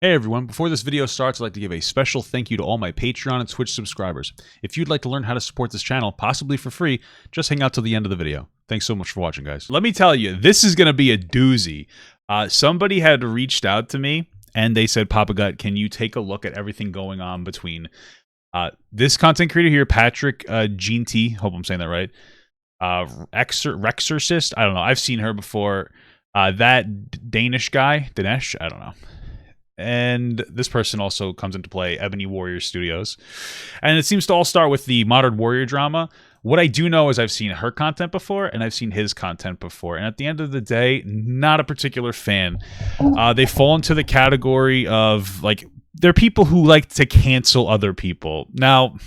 Hey everyone, before this video starts, I'd like to give a special thank you to all my Patreon and Twitch subscribers. If you'd like to learn how to support this channel, possibly for free, just hang out till the end of the video. Thanks so much for watching, guys. Let me tell you, this is going to be a doozy. Somebody had reached out to me, and they said, Papa Gut, can you take a look at everything going on between this content creator here, Patrick T, hope I'm saying that right, Rx0rcist, I don't know, I've seen her before, that Danish guy, Dinesh, I don't know. And this person also comes into play, Ebony Warrior Studios. And it seems to all start with the modern warrior drama. What I do know is I've seen her content before, and I've seen his content before. And at the end of the day, not a particular fan. They fall into the category of, like, they're people who like to cancel other people. Now,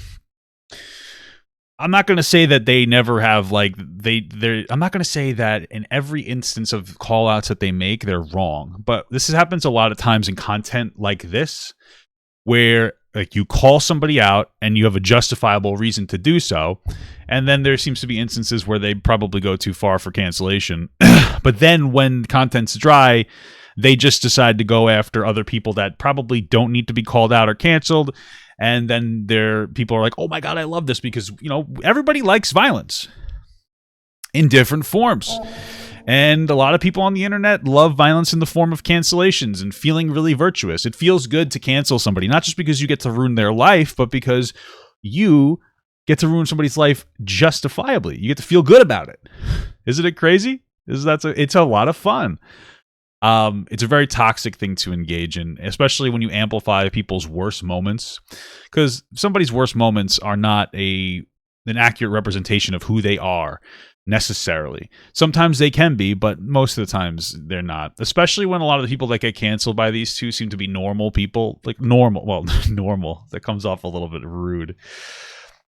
I'm not going to say that they never have, like, I'm not going to say that in every instance of call outs that they make, they're wrong. But this happens a lot of times in content like this, where, like, you call somebody out and you have a justifiable reason to do so. And then there seems to be instances where they probably go too far for cancellation. But then when content's dry, they just decide to go after other people that probably don't need to be called out or canceled. And then people are like, oh my God, I love this because, you know, everybody likes violence in different forms. And a lot of people on the internet love violence in the form of cancellations and feeling really virtuous. It feels good to cancel somebody, not just because you get to ruin their life, but because you get to ruin somebody's life justifiably. You get to feel good about it. Isn't it crazy? It's a lot of fun. It's a very toxic thing to engage in, especially when you amplify people's worst moments, because somebody's worst moments are not an accurate representation of who they are necessarily. Sometimes they can be, but most of the times they're not, especially when a lot of the people that get canceled by these two seem to be normal people, like normal. Well, normal, that comes off a little bit rude.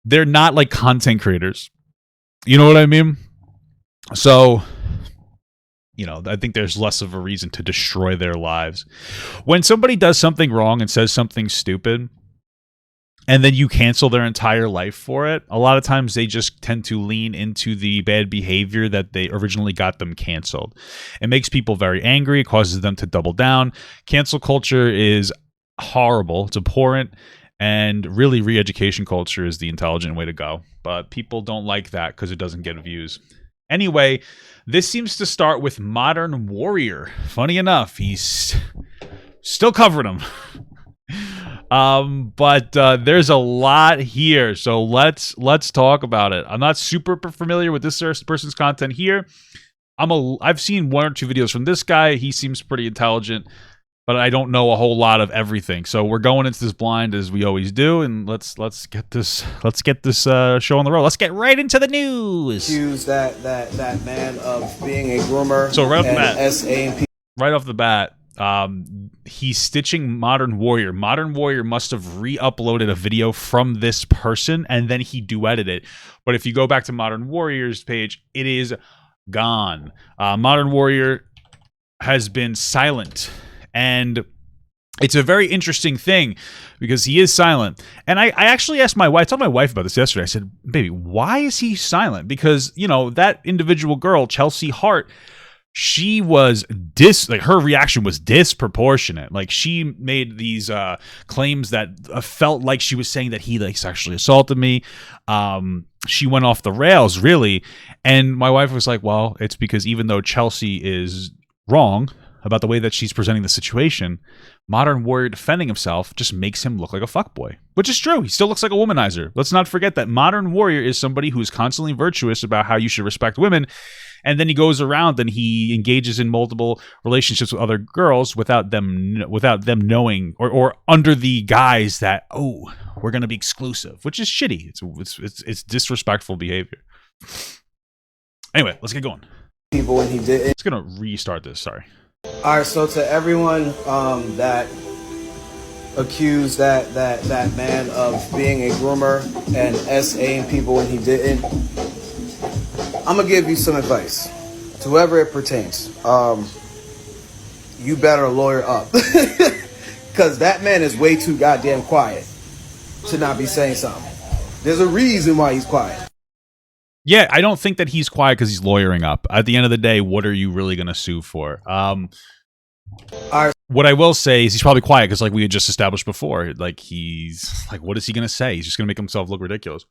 They're not like content creators. You know what I mean? So, you know, I think there's less of a reason to destroy their lives. When somebody does something wrong and says something stupid, and then you cancel their entire life for it, a lot of times they just tend to lean into the bad behavior that they originally got them canceled. It makes people very angry. It causes them to double down. Cancel culture is horrible. It's abhorrent. And really, re-education culture is the intelligent way to go. But people don't like that because it doesn't get views. Anyway, this seems to start with Modern Warrior. Funny enough, he's still covering him. But there's a lot here, so let's talk about it. I'm not super familiar with this person's content here. I've seen one or two videos from this guy. He seems pretty intelligent, but I don't know a whole lot of everything. So we're going into this blind as we always do, and let's get this show on the road. Let's get right into the news. Accuse that man of being a groomer. So right off the bat, he's stitching Modern Warrior. Modern Warrior must have re-uploaded a video from this person, and then he duetted it. But if you go back to Modern Warrior's page, it is gone. Modern Warrior has been silent. And it's a very interesting thing because he is silent. And I actually asked my wife, I told my wife about this yesterday. I said, baby, why is he silent? Because, you know, that individual girl, Chelsea Hart, she was her reaction was disproportionate. Like, she made these claims that felt like she was saying that he, like, sexually assaulted me. She went off the rails, really. And my wife was like, well, it's because even though Chelsea is wrong about the way that she's presenting the situation, Modern Warrior defending himself just makes him look like a fuckboy, which is true. He still looks like a womanizer. Let's not forget that Modern Warrior is somebody who's constantly virtuous about how you should respect women, and then he goes around and he engages in multiple relationships with other girls without them knowing, or under the guise that, oh, we're going to be exclusive, which is shitty. It's disrespectful behavior. Anyway, let's get going. People when he did it. It's going to restart this, sorry. All right, so to everyone that accused that man of being a groomer and SAing people when he didn't, I'm gonna give you some advice. To whoever it pertains, you better lawyer up, because that man is way too goddamn quiet to not be saying something. There's a reason why he's quiet. Yeah, I don't think that he's quiet because he's lawyering up. At the end of the day, what are you really going to sue for? All right. What I will say is he's probably quiet because, like we had just established before, like he's like, what is he gonna say? He's just gonna make himself look ridiculous.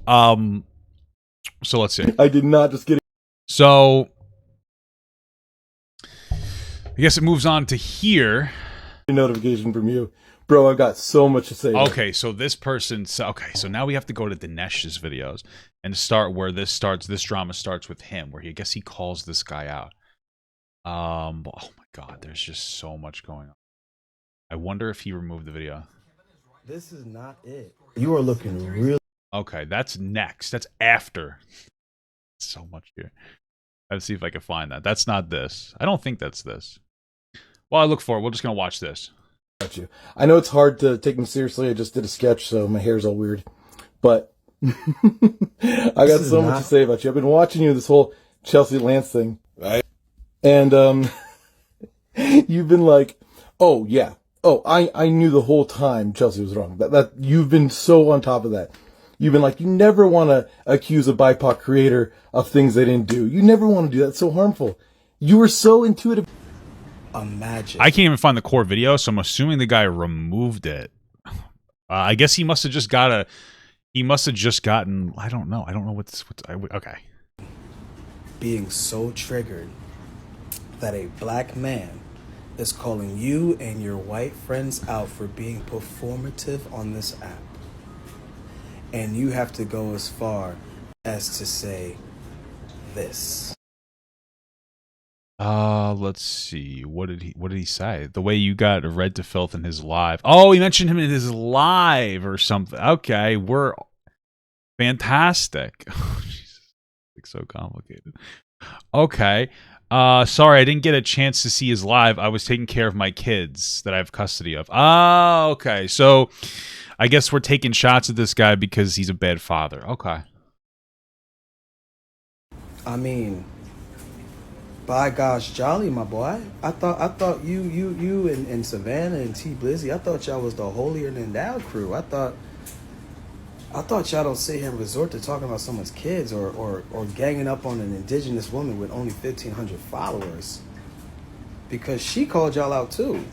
So let's see. I did not just get So I guess it moves on to here. a notification from you. Bro, I've got so much to say. Okay, so this person. Okay, so now we have to go to Dinesh's videos and start where this starts. This drama starts with him, where I guess he calls this guy out. Oh my God, there's just so much going on. I wonder if he removed the video. This is not it. You are looking really. Okay, that's next. That's after. So much here. Let's see if I can find that. That's not this. I don't think that's this. Well, I look for it. We're just gonna watch this. Got you. I know it's hard to take me seriously. I just did a sketch, so my hair's all weird. But I got so much to say about you. I've been watching you this whole Chelsea Lance thing. Right. And you've been like, oh yeah. Oh, I knew the whole time Chelsea was wrong. That you've been so on top of that. You've been like, you never want to accuse a BIPOC creator of things they didn't do. You never want to do that. It's so harmful. You were so intuitive. Imagine. I can't even find the core video, so I'm assuming the guy removed it. I guess he must have just got a. He must have just gotten. I don't know. I don't know what's. Okay. Being so triggered that a black man is calling you and your white friends out for being performative on this app. And you have to go as far as to say this. Let's see. What did he say? The way you got read to filth in his live. Oh, he mentioned him in his live or something. Okay, we're fantastic. Oh, Jesus. It's so complicated. Okay. Sorry, I didn't get a chance to see his live. I was taking care of my kids that I have custody of. Oh, okay. So I guess we're taking shots at this guy because he's a bad father. Okay. I mean, by gosh, jolly, my boy. I thought you and Savannah and T Blizzy, I thought y'all was the holier than thou crew. I thought y'all don't sit here and resort to talking about someone's kids or ganging up on an indigenous woman with only 1,500 followers. Because she called y'all out too.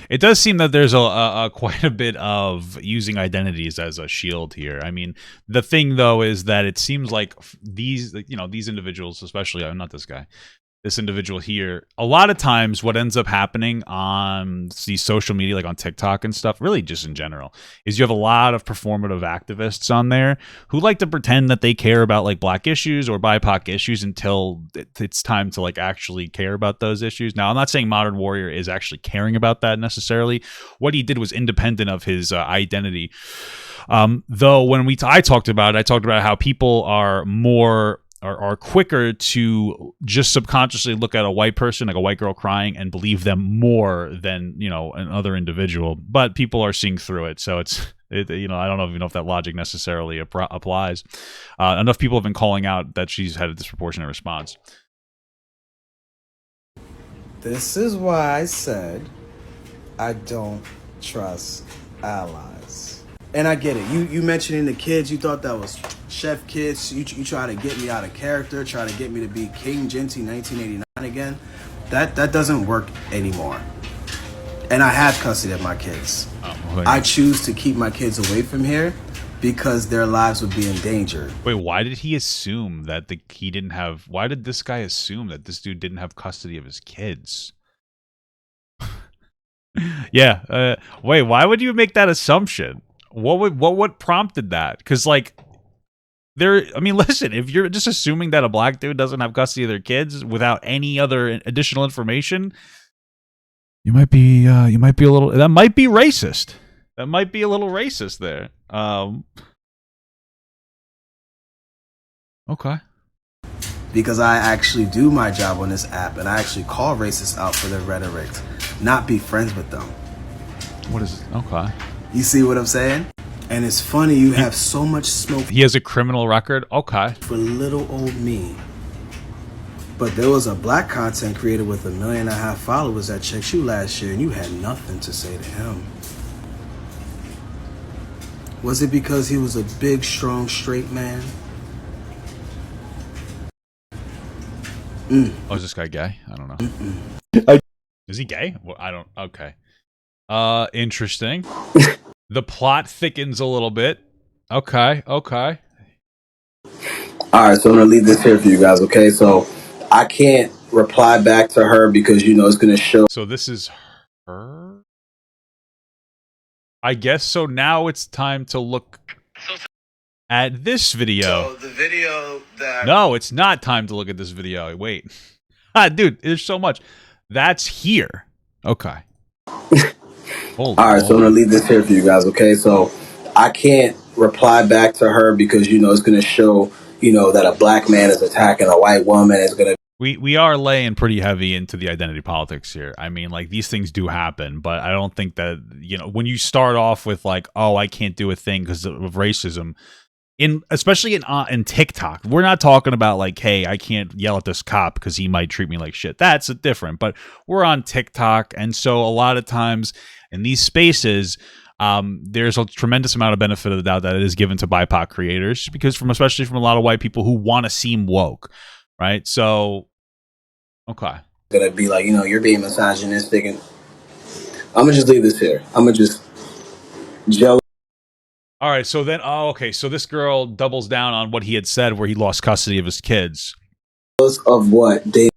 It does seem that there's a quite a bit of using identities as a shield here. I mean, the thing though is that it seems like these individuals, especially not this guy, this individual here, a lot of times what ends up happening on these social media, like on TikTok and stuff, really just in general, is you have a lot of performative activists on there who like to pretend that they care about like black issues or BIPOC issues until it's time to like actually care about those issues. Now, I'm not saying Modern Warrior is actually caring about that necessarily. What he did was independent of his identity. Though when I talked about how people are quicker to just subconsciously look at a white person, like a white girl crying, and believe them more than, another individual. But people are seeing through it. So I don't even know if that logic necessarily applies. Enough people have been calling out that she's had a disproportionate response. This is why I said I don't trust allies. And I get it. You mentioning the kids, you thought that was chef kids. You try to get me out of character, try to get me to be King Genty 1989 again. That doesn't work anymore. And I have custody of my kids. I choose to keep my kids away from here because their lives would be in danger. Wait, why did he assume that why did this guy assume that this dude didn't have custody of his kids? Yeah. Wait, why would you make that assumption? What prompted that? Because listen, if you're just assuming that a black dude doesn't have custody of their kids without any other additional information, you might be a little. That might be racist. That might be a little racist there. Okay. Because I actually do my job on this app, and I actually call racists out for their rhetoric, not be friends with them. What is it? Okay. You see what I'm saying? And it's funny, you have so much smoke. He has a criminal record? Okay. For little old me. But there was a black content creator with 1.5 million followers that checked you last year, and you had nothing to say to him. Was it because he was a big, strong, straight man? Oh, is this guy gay? I don't know. Is he gay? Well, I don't. Okay. Interesting. The plot thickens a little bit. Okay. Okay. All right, so I'm gonna leave this here for you guys. Okay, so I can't reply back to her because it's gonna show. So this is her. I guess so. Now it's time to look at this video. So the video that No, it's not time to look at this video. Wait. Dude, there's so much. That's here. Okay. All right, so I'm gonna leave this here for you guys. Okay, so I can't reply back to her because it's gonna show that a black man is attacking a white woman. It's gonna. We are laying pretty heavy into the identity politics here. I mean, like, these things do happen, but I don't think that, when you start off with like, oh, I can't do a thing because of racism, especially in TikTok, we're not talking about like, hey, I can't yell at this cop because he might treat me like shit. That's different. But we're on TikTok, and so a lot of times in these spaces, there's a tremendous amount of benefit of the doubt that it is given to BIPOC creators, because especially from a lot of white people who want to seem woke, right? So, okay, Gonna be like, you're being misogynistic, and I'm gonna just leave this here. I'm gonna just jealous. All right, so then, okay, so this girl doubles down on what he had said, where he lost custody of his kids. Of what they.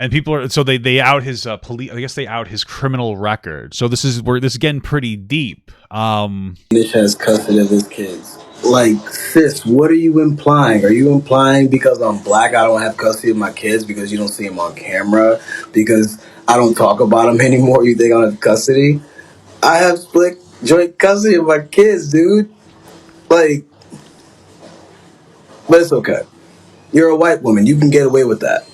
And people are, so they out his police. I guess they out his criminal record. So this is getting pretty deep. Dinesh has custody of his kids. Like, sis, what are you implying? Are you implying because I'm black I don't have custody of my kids because you don't see them on camera? Because I don't talk about them anymore, you think I don't have custody? I have split joint custody of my kids, dude. Like, but it's okay. You're a white woman. You can get away with that.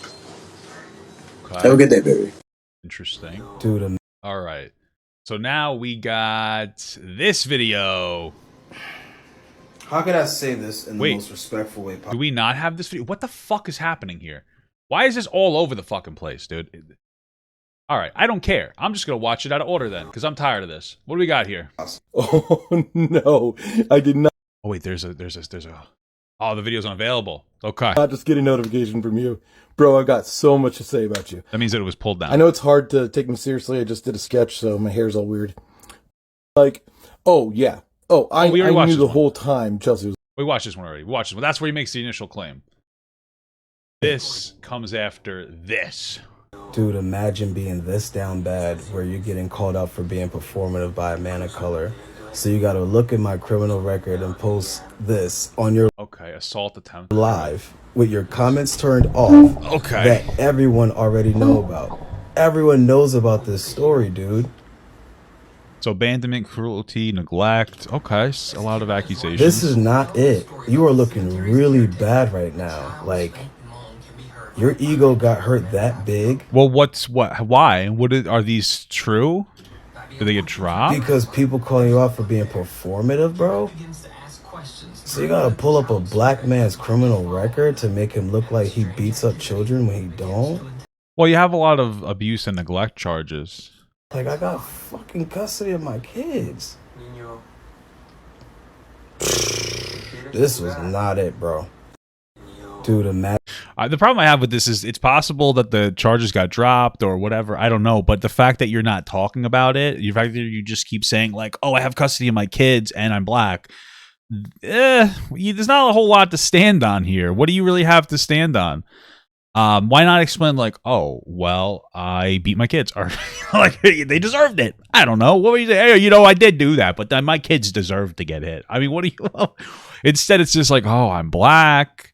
Okay. Have a good day, baby. Interesting. Dude, All right. So now we got this video. how could I say this in the Wait, most respectful way possible? Do we not have this video? What the fuck is happening here? Why is this all over the fucking place, dude? All right, I don't care. I'm just gonna watch it out of order then, because I'm tired of this. What do we got here? Oh no, I did not. Oh wait, there's a. Oh, the video's unavailable. Okay. Not just get a notification from you. Bro, I've got so much to say about you. That means that it was pulled down. I know it's hard to take me seriously. I just did a sketch, so my hair's all weird. Like, oh, yeah. Oh, I knew the whole time Chelsea was... We watched this one already. We watched this one. That's where he makes the initial claim. This comes after this. Dude, imagine being this down bad where you're getting called out for being performative by a man of color. So you gotta look at my criminal record and post this on your assault attempt live with your comments turned off. Okay. That everyone already know about. Everyone knows about this story, dude. So abandonment, cruelty, neglect. Okay, a lot of accusations. This is not it. You are looking really bad right now. Like, your ego got hurt that big. Well, why? Are these true? Did they get dropped? Because people calling you out for being performative, bro. So you gotta pull up a black man's criminal record to make him look like he beats up children when he don't? Well, you have a lot of abuse and neglect charges. Like, I got fucking custody of my kids. This was not it, bro. Dude, imagine. The problem I have with this is it's possible that the charges got dropped or whatever. I don't know. But the fact that you're not talking about it, the fact that you just keep saying like, oh, I have custody of my kids and I'm black. There's not a whole lot to stand on here. What do you really have to stand on? Why not explain like, oh, well, I beat my kids, or like they deserved it. I don't know. What would you say? Hey, I did do that, but then my kids deserve to get hit. I mean, what do you? Instead, it's just like, oh, I'm black.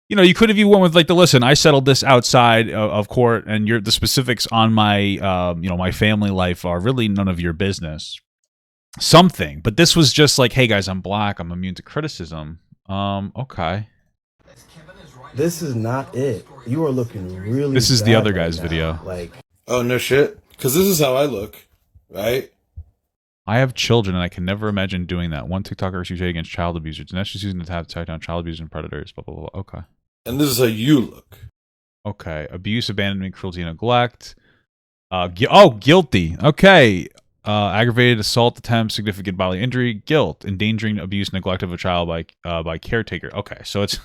You could have went with like listen, I settled this outside of court, and the specifics on my my family life are really none of your business. Something, but this was just like, hey guys, I'm black, I'm immune to criticism. Okay. This is not it. You are looking really. This is bad the other right guy's now. video. Like, oh no shit, because this is how I look, right? I have children, and I can never imagine doing that. One TikToker accused against child abusers. Dinesh is using the tab to tie down child abusers and predators. Blah blah blah. Okay. And this is how you look. Okay. Abuse, abandonment, cruelty, and neglect. Guilty. Okay. Aggravated assault attempt, significant bodily injury, guilt, endangering, abuse, neglect of a child by caretaker. Okay, so it's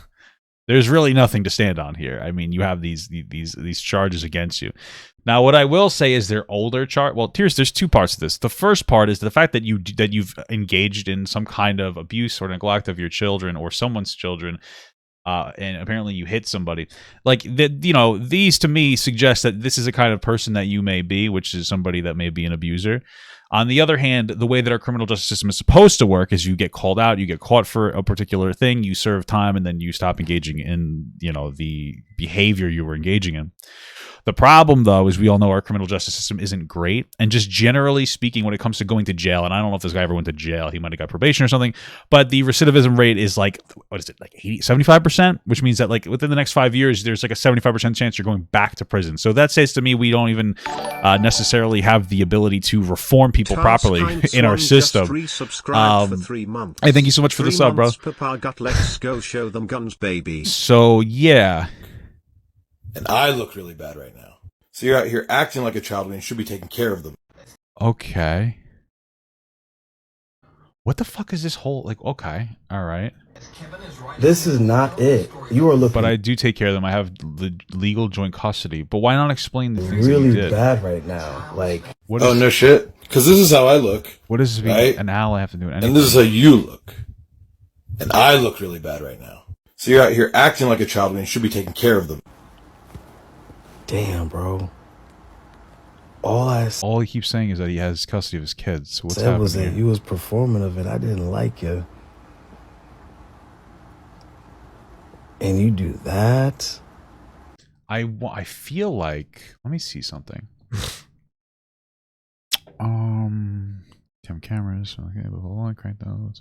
There's really nothing to stand on here. I mean, you have these charges against you. Now, what I will say is they're older charge. Well, there's two parts to this. The first part is the fact that you've engaged in some kind of abuse or neglect of your children or someone's children, and apparently you hit somebody. Like that, these to me suggest that this is a kind of person that you may be, which is somebody that may be an abuser. On the other hand, the way that our criminal justice system is supposed to work is you get called out, you get caught for a particular thing, you serve time, and then you stop engaging in, the behavior you were engaging in. The problem, though, is we all know our criminal justice system isn't great. And just generally speaking, when it comes to going to jail, and I don't know if this guy ever went to jail, he might have got probation or something, but the recidivism rate is like, what is it, like 75%? Which means that like within the next 5 years, there's like a 75% chance you're going back to prison. So that says to me we don't even necessarily have the ability to reform people properly in our system. For 3 months. Hey, thank you so much for the sub, bro. Let's go show them guns, baby. So, yeah. And I look really bad right now. So you're out here acting like a child when you should be taking care of them. Okay. What the fuck is this whole, like, okay, all right. This is not it. You are looking. But I do take care of them. I have the legal joint custody. But why not explain the things really that you did? bad right now. Like, What is, no shit. Because this is how I look. What does being right? an ally have to do with anything? And this is how you look. And I look really bad right now. So you're out here acting like a child when you should be taking care of them. damn, bro. All he keeps saying is that he has custody of his kids. So what's said happening was that here? you was performative and I didn't like you. And you do that? I feel like, let me see something. Cameras. Okay, but hold on, crank down.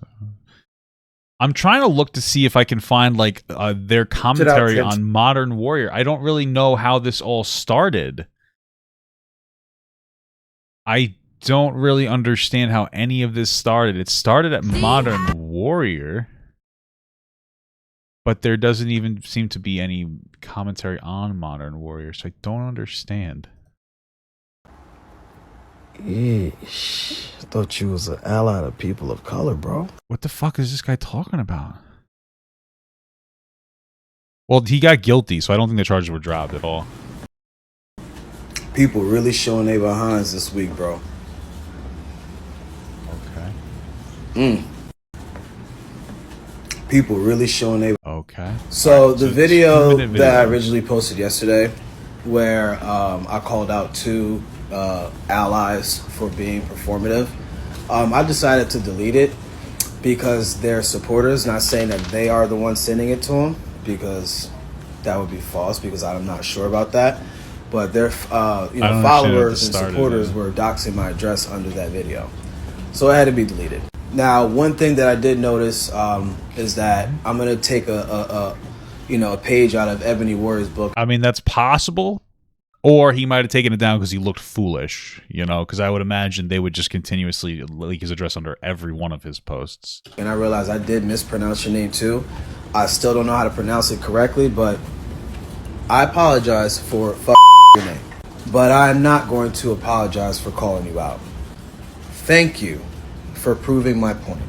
I'm trying to look to see if I can find like their commentary on Modern Warrior. I don't really know how this all started. I don't really understand how any of this started. It started at Modern Warrior, but there doesn't even seem to be any commentary on Modern Warrior, so I don't understand. Yeesh. I thought you was an ally to people of color, bro. What the fuck is this guy talking about? Well, he got guilty, so I don't think the charges were dropped at all. People really showing their behinds this week, bro. Okay. People really showing their... Okay. So the video video that I originally posted yesterday, where I called out two allies for being performative, I decided to delete it because they're supporters, not saying that they are the ones sending it to them, because that would be false, because I'm not sure about that. But their followers and supporters were doxing my address under that video. So it had to be deleted. Now, one thing that I did notice is that I'm going to take a page out of Ebony Warrior's book. I mean, that's possible. Or he might have taken it down because he looked foolish, because I would imagine they would just continuously leak his address under every one of his posts. And I realized I did mispronounce your name too. I still don't know how to pronounce it correctly, but I apologize for your name. But I'm not going to apologize for calling you out. Thank you for proving my point.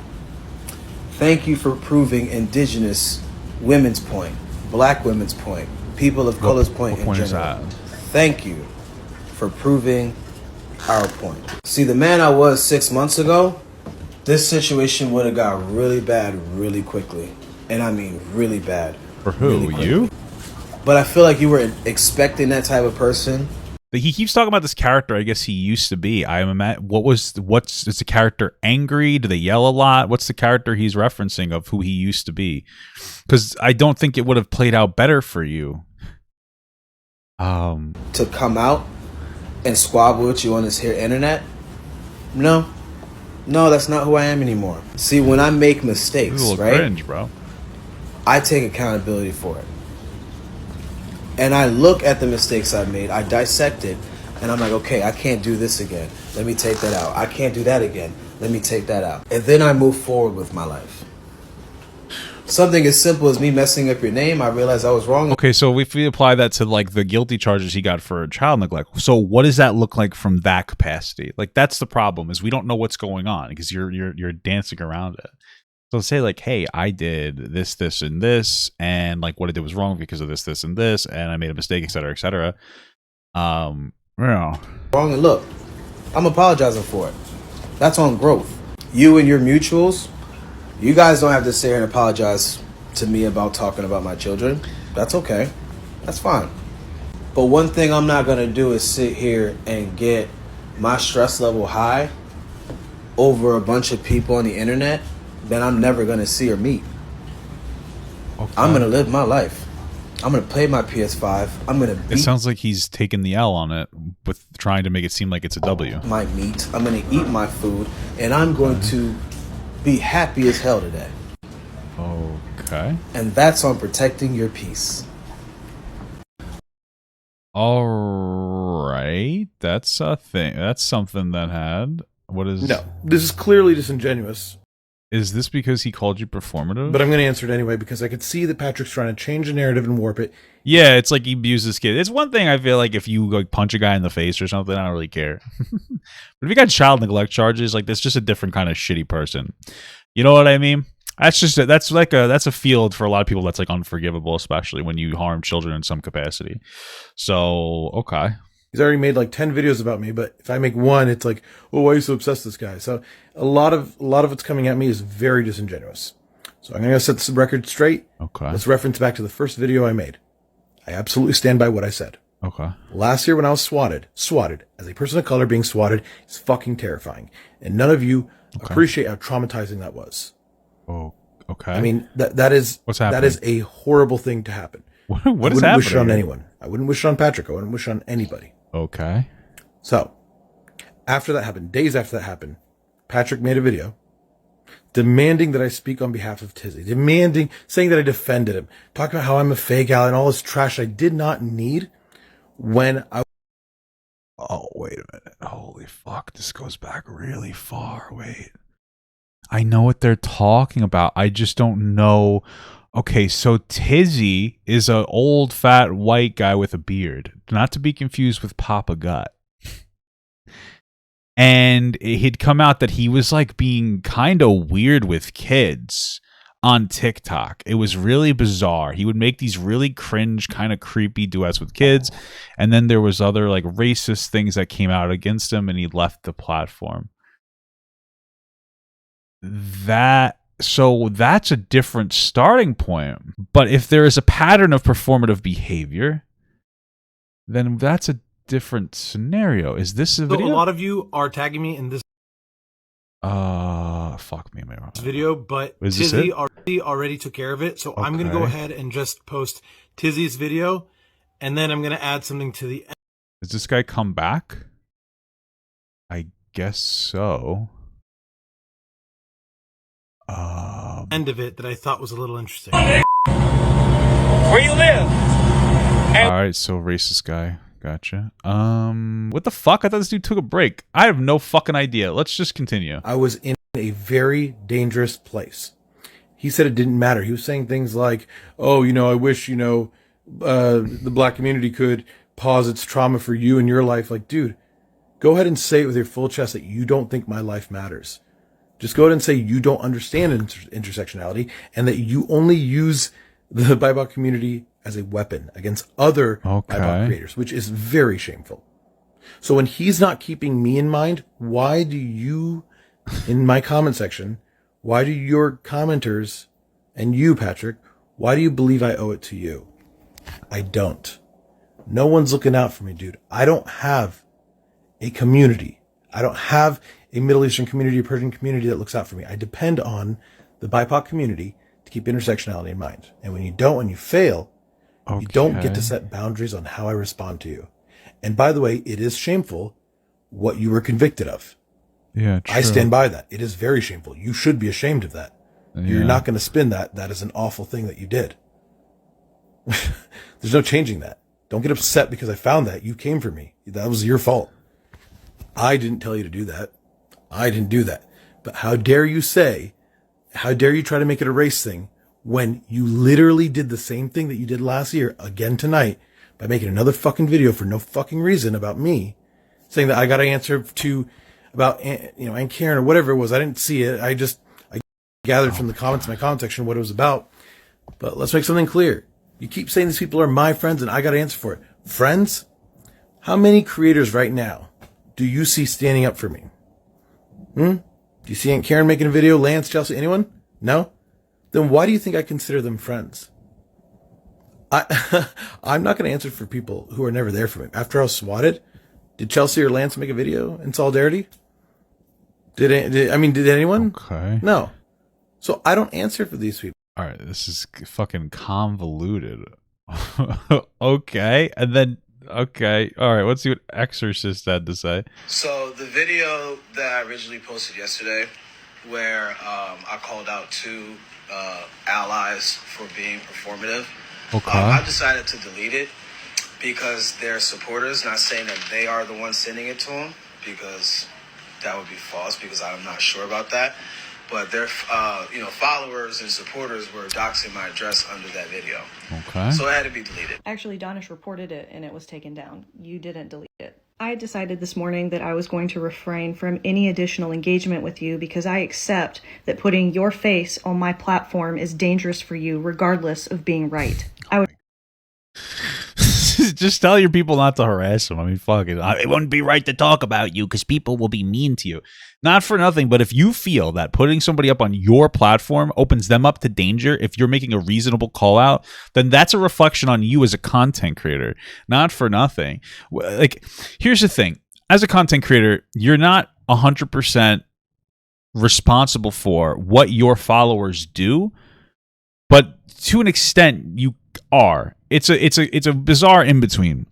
Thank you for proving indigenous women's point, black women's point, people of color's point in general. Thank you for proving our point. See, the man I was 6 months ago, this situation would have got really bad really quickly. And I mean really bad. For who? Really You? But I feel like you were expecting that type of person. He keeps talking about this character I guess he used to be. Is the character angry? Do they yell a lot? What's the character he's referencing of who he used to be? Because I don't think it would have played out better for you. To come out and squabble with you on this here internet? No, that's not who I am anymore. See, when I make mistakes, This is a little right? cringe, bro. I take accountability for it. And I look at the mistakes I've made, I dissect it, and I'm like, okay, I can't do this again. Let me take that out. I can't do that again. Let me take that out. And then I move forward with my life. Something as simple as me messing up your name, I realized I was wrong. Okay, so if we apply that to like the guilty charges he got for child neglect, so what does that look like from that capacity? Like that's the problem, is we don't know what's going on because you're dancing around it. So say like, hey, I did this, this, and this, and like what I did was wrong because of this, this, and this, and I made a mistake, etc., etc. Yeah. Wrong, and look, I'm apologizing for it. That's on growth. You and your mutuals, you guys don't have to sit here and apologize to me about talking about my children. That's okay. That's fine. But one thing I'm not gonna do is sit here and get my stress level high over a bunch of people on the internet that I'm never gonna see or meet. Okay. I'm gonna live my life. I'm gonna play my PS5. I'm gonna beat It sounds like he's taking the L on it with trying to make it seem like it's a W. my meat. I'm gonna eat my food, and I'm going to be happy as hell today. Okay. And that's on protecting your peace. All right. That's a thing. That's something that had. What is? No, this is clearly disingenuous. Is this because he called you performative? But I'm going to answer it anyway because I could see that Patrick's trying to change the narrative and warp it. Yeah, it's like he abuses kids. It's one thing I feel like if you like punch a guy in the face or something, I don't really care. But if you got child neglect charges, like that's just a different kind of shitty person. You know what I mean? That's a field for a lot of people that's like unforgivable, especially when you harm children in some capacity. So okay. He's already made like 10 videos about me, but if I make one, it's like, oh, why are you so obsessed with this guy? So a lot of what's coming at me is very disingenuous. So I'm going to set this record straight. Okay. Let's reference back to the first video I made. I absolutely stand by what I said. Okay. Last year when I was swatted, as a person of color being swatted is fucking terrifying. And none of you appreciate how traumatizing that was. Oh, okay. I mean, that is What's happening? That is a horrible thing to happen. What is I wouldn't happening? wish it on anyone. I wouldn't wish it on Patrick. I wouldn't wish it on anybody. Okay. So, after that happened, days after that happened, Patrick made a video demanding that I speak on behalf of Tizzy, saying that I defended him, talking about how I'm a fake ally and all this trash I did not need when I... Oh, wait a minute. Holy fuck. This goes back really far. Wait. I know what they're talking about. I just don't know. Okay, so Tizzy is an old, fat, white guy with a beard. Not to be confused with Papa Gut. And it had come out that he was like being kind of weird with kids on TikTok. It was really bizarre. He would make these really cringe, kind of creepy duets with kids. And then there was other like racist things that came out against him and he left the platform. So that's a different starting point. But if there is a pattern of performative behavior, then that's a different scenario. Is this a video? So a lot of you are tagging me in this fuck me, video, but Is this Tizzy it? already took care of it. So I'm going to go ahead and just post Tizzy's video, and then I'm going to add something to the Does this guy come back? I guess so. end of it that I thought was a little interesting. Where you live? All right, so racist guy. Gotcha. What the fuck? I thought this dude took a break. I have no fucking idea. Let's just continue. I was in a very dangerous place. He said it didn't matter. He was saying things like, oh, I wish, the black community could pause its trauma for you in your life. Like, dude, go ahead and say it with your full chest that you don't think my life matters. Just go ahead and say you don't understand intersectionality and that you only use the BIPOC community as a weapon against other BIPOC creators, which is very shameful. So when he's not keeping me in mind, why do you, in my comment section, why do your commenters and you, Patrick, why do you believe I owe it to you? I don't. No one's looking out for me, dude. I don't have a community. I don't have a Middle Eastern community, a Persian community that looks out for me. I depend on the BIPOC community to keep intersectionality in mind. And when you don't, when you fail, you don't get to set boundaries on how I respond to you. And by the way, it is shameful what you were convicted of. Yeah, true. I stand by that. It is very shameful. You should be ashamed of that. Yeah. You're not going to spin that. That is an awful thing that you did. There's no changing that. Don't get upset because I found that. You came for me. That was your fault. I didn't tell you to do that. I didn't do that. But how dare you try to make it a race thing when you literally did the same thing that you did last year again tonight by making another fucking video for no fucking reason about me, saying that I got to answer to about, Aunt Karen or whatever it was. I didn't see it. gathered from the comments in my comment section what it was about. But let's make something clear. You keep saying these people are my friends and I got to answer for it. Friends? How many creators right now do you see standing up for me? Do you see Aunt Karen making a video? Lance, Chelsea, anyone? No? Then why do you think I consider them friends? I'm not going to answer for people who are never there for me. After I was swatted, did Chelsea or Lance make a video in solidarity? Did anyone? Okay. No. So I don't answer for these people. All right, this is fucking convoluted. Okay, and then okay, all right. Let's see what Exorcist had to say. So the video that I originally posted yesterday, where I called out two allies for being performative, Okay. I decided to delete it because they're supporters. Not saying that they are the ones sending it to them, because that would be false. Because I'm not sure about that. But their followers and supporters were doxing my address under that video. Okay. So it had to be deleted. Actually, Dinesh reported it and it was taken down. You didn't delete it. I decided this morning that I was going to refrain from any additional engagement with you because I accept that putting your face on my platform is dangerous for you regardless of being right. I would Just tell your people not to harass them. I mean, fuck it. It wouldn't be right to talk about you because people will be mean to you. Not for nothing, but if you feel that putting somebody up on your platform opens them up to danger, if you're making a reasonable call out, then that's a reflection on you as a content creator. Not for nothing. Like, here's the thing. As a content creator, you're not 100% responsible for what your followers do, but to an extent you are. It's a bizarre in between,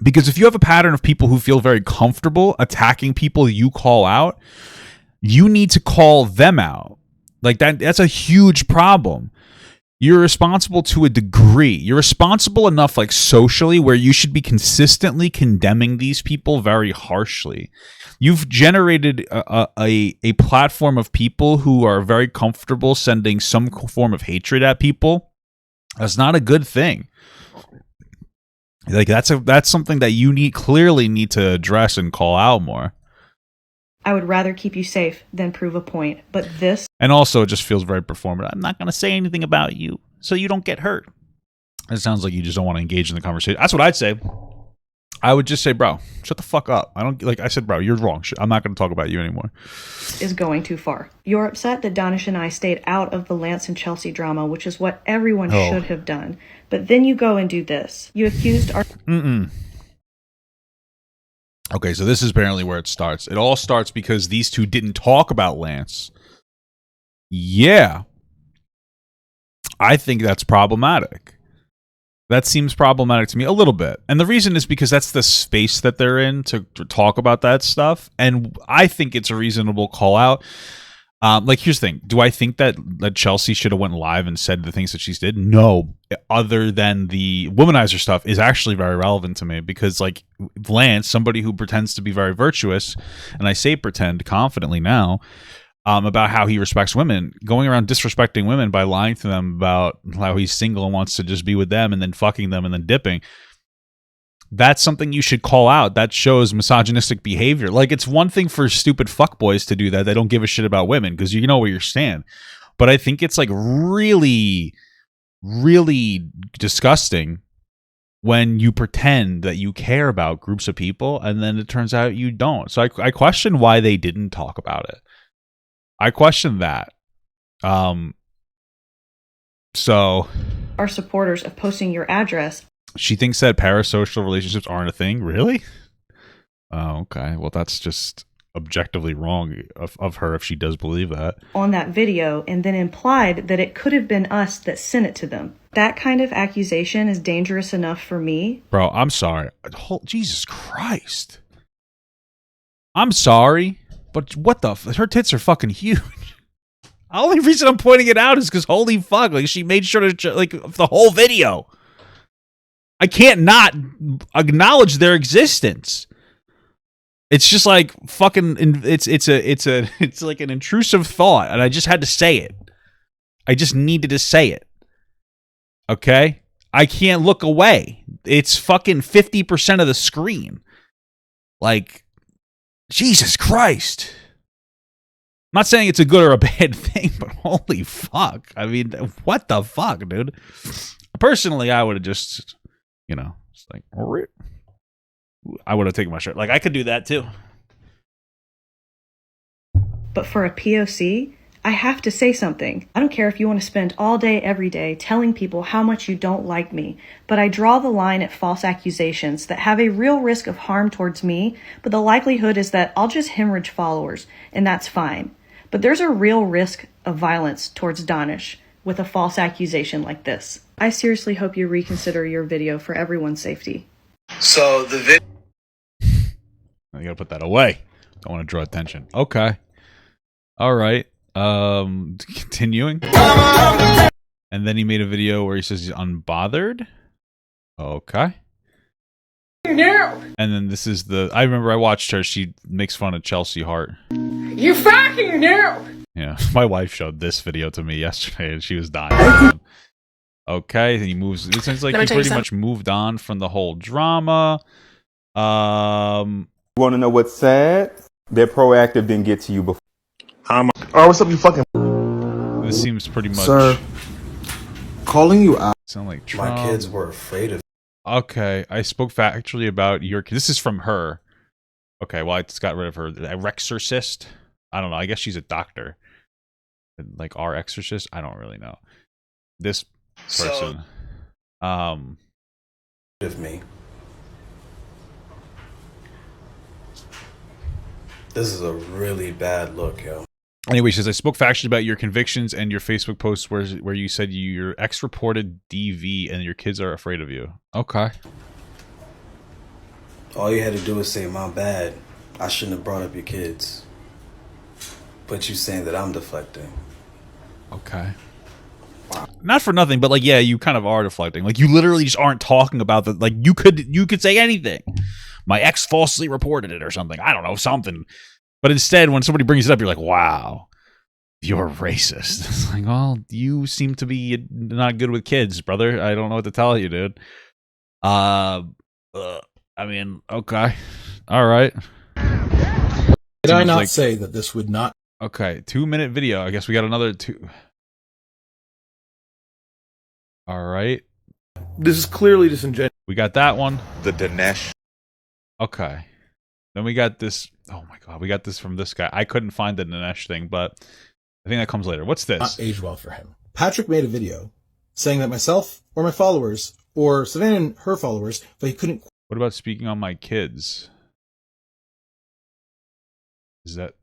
because if you have a pattern of people who feel very comfortable attacking people you call out, you need to call them out. Like that's a huge problem. You're responsible to a degree. You're responsible enough, like socially, where you should be consistently condemning these people very harshly. You've generated a platform of people who are very comfortable sending some form of hatred at people. That's not a good thing. Like that's something that you clearly need to address and call out more. I would rather keep you safe than prove a point, but this... And also, it just feels very performative. I'm not going to say anything about you, so you don't get hurt. It sounds like you just don't want to engage in the conversation. That's what I'd say. I would just say, bro, shut the fuck up. I said, bro, you're wrong. I'm not going to talk about you anymore. Is going too far. You're upset that Dinesh and I stayed out of the Lance and Chelsea drama, which is what everyone should have done. But then you go and do this. You accused our... Okay, so this is apparently where it starts. It all starts because these two didn't talk about Lance. Yeah. I think that's problematic. That seems problematic to me a little bit. And the reason is because that's the space that they're in to talk about that stuff. And I think it's a reasonable call out. Like, here's the thing. Do I think that Chelsea should have went live and said the things that she did? No. Other than the womanizer stuff is actually very relevant to me because, like, Lance, somebody who pretends to be very virtuous, and I say pretend confidently now, about how he respects women, going around disrespecting women by lying to them about how he's single and wants to just be with them and then fucking them and then dipping. That's something you should call out. That shows misogynistic behavior. Like, it's one thing for stupid fuckboys to do that. They don't give a shit about women because you know where you stand. But I think it's like really, really disgusting when you pretend that you care about groups of people and then it turns out you don't. So I question why they didn't talk about it. I question that. So our supporters of posting your address. She thinks that parasocial relationships aren't a thing. Really? Oh, okay. Well, that's just objectively wrong of her if she does believe that. On that video, and then implied that it could have been us that sent it to them. That kind of accusation is dangerous enough for me. Bro, I'm sorry. Jesus Christ. I'm sorry. But what her tits are fucking huge. The only reason I'm pointing it out is because holy fuck, like she made sure to like the whole video. I can't not acknowledge their existence. It's just like fucking. It's like an intrusive thought, and I just had to say it. I just needed to say it. Okay, I can't look away. It's fucking 50% of the screen. Like. Jesus Christ. not saying it's a good or a bad thing, but holy fuck. I mean, what the fuck, dude? Personally, I would have just, you know, just like, I would have taken my shirt. Like, I could do that too. But for a POC, I have to say something. I don't care if you want to spend all day, every day telling people how much you don't like me, but I draw the line at false accusations that have a real risk of harm towards me, but the likelihood is that I'll just hemorrhage followers, and that's fine. But there's a real risk of violence towards Dinesh with a false accusation like this. I seriously hope you reconsider your video for everyone's safety. So the video. I gotta put that away. Don't want to draw attention. Okay. All right. Continuing. And then he made a video where he says he's unbothered. Okay. No! And then this is the... I remember I watched her. She makes fun of Chelsea Hart. You fucking no! Yeah. My wife showed this video to me yesterday, and she was dying. Okay. And he moves... It seems like he pretty much moved on from the whole drama. Want to know what's sad? That Proactive didn't get to you before. Oh, what's up, you fucking... This seems pretty much... Sir, calling you out. Sound like Trump. My kids were afraid of. Okay, I spoke factually about your... This is from her. Okay, well, I just got rid of her. Rx0rcist? I don't know. I guess she's a doctor. Like Rx0rcist? I don't really know. This person. Of me. This is a really bad look, yo. Anyway, she says, I spoke factually about your convictions and your Facebook posts where you said your ex reported DV and your kids are afraid of you. Okay. All you had to do was say, my bad. I shouldn't have brought up your kids. But you saying that I'm deflecting. Okay. Wow. Not for nothing, but like, yeah, you kind of are deflecting. Like, you literally just aren't talking about the, like, you could say anything. My ex falsely reported it or something. I don't know, something. But instead, when somebody brings it up, you're like, wow, you're racist. It's like, well, you seem to be not good with kids, brother. I don't know what to tell you, dude. I mean, okay. All right. Did I not say that this would not... Okay, 2-minute video. I guess we got another 2. All right. This is clearly disingenuous. We got that one. The Dinesh. Okay. Then we got this. Oh my god, we got this from this guy. I couldn't find the Dinesh thing, but I think that comes later. What's this? Not age well for him. Patrick made a video saying that myself or my followers, or Savannah and her followers, but he couldn't... What about speaking on my kids? Is that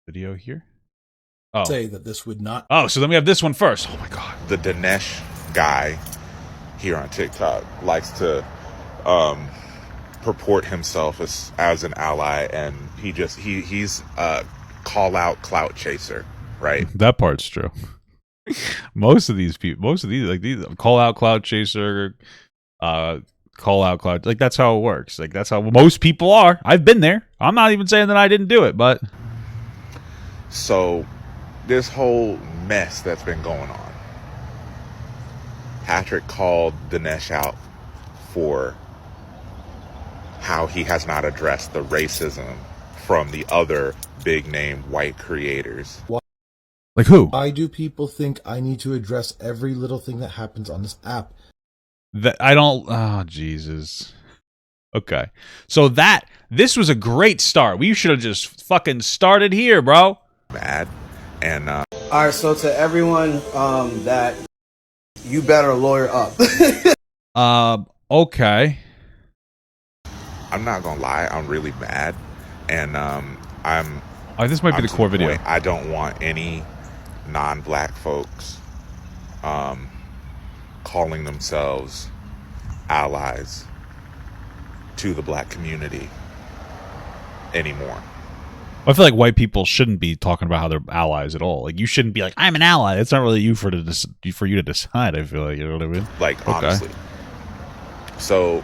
video here? Oh. Say that this would not... Oh, so then we have this one first. Oh my god. The Dinesh guy here on TikTok likes to purport himself as an ally, and he's a call out clout chaser, right? That part's true. Most of these like these call out clout chaser, call out clout, like that's how it works. Like that's how most people are. I've been there. I'm not even saying that I didn't do it, but so this whole mess that's been going on, Patrick called Dinesh out for how he has not addressed the racism from the other big name white creators. Like who? Why do people think I need to address every little thing that happens on this app? That I don't. Oh Jesus. Okay, so this was a great start. We should have just fucking started here, bro. Bad, and all right. So to everyone, that you better lawyer up. Okay. I'm not gonna lie, I'm really mad, and I'm. Oh, this might be the core video. Point, I don't want any non-black folks calling themselves allies to the black community anymore. I feel like white people shouldn't be talking about how they're allies at all. Like, you shouldn't be like, I'm an ally. It's not really you for you to decide. I feel like, you know what I mean? Like, honestly. So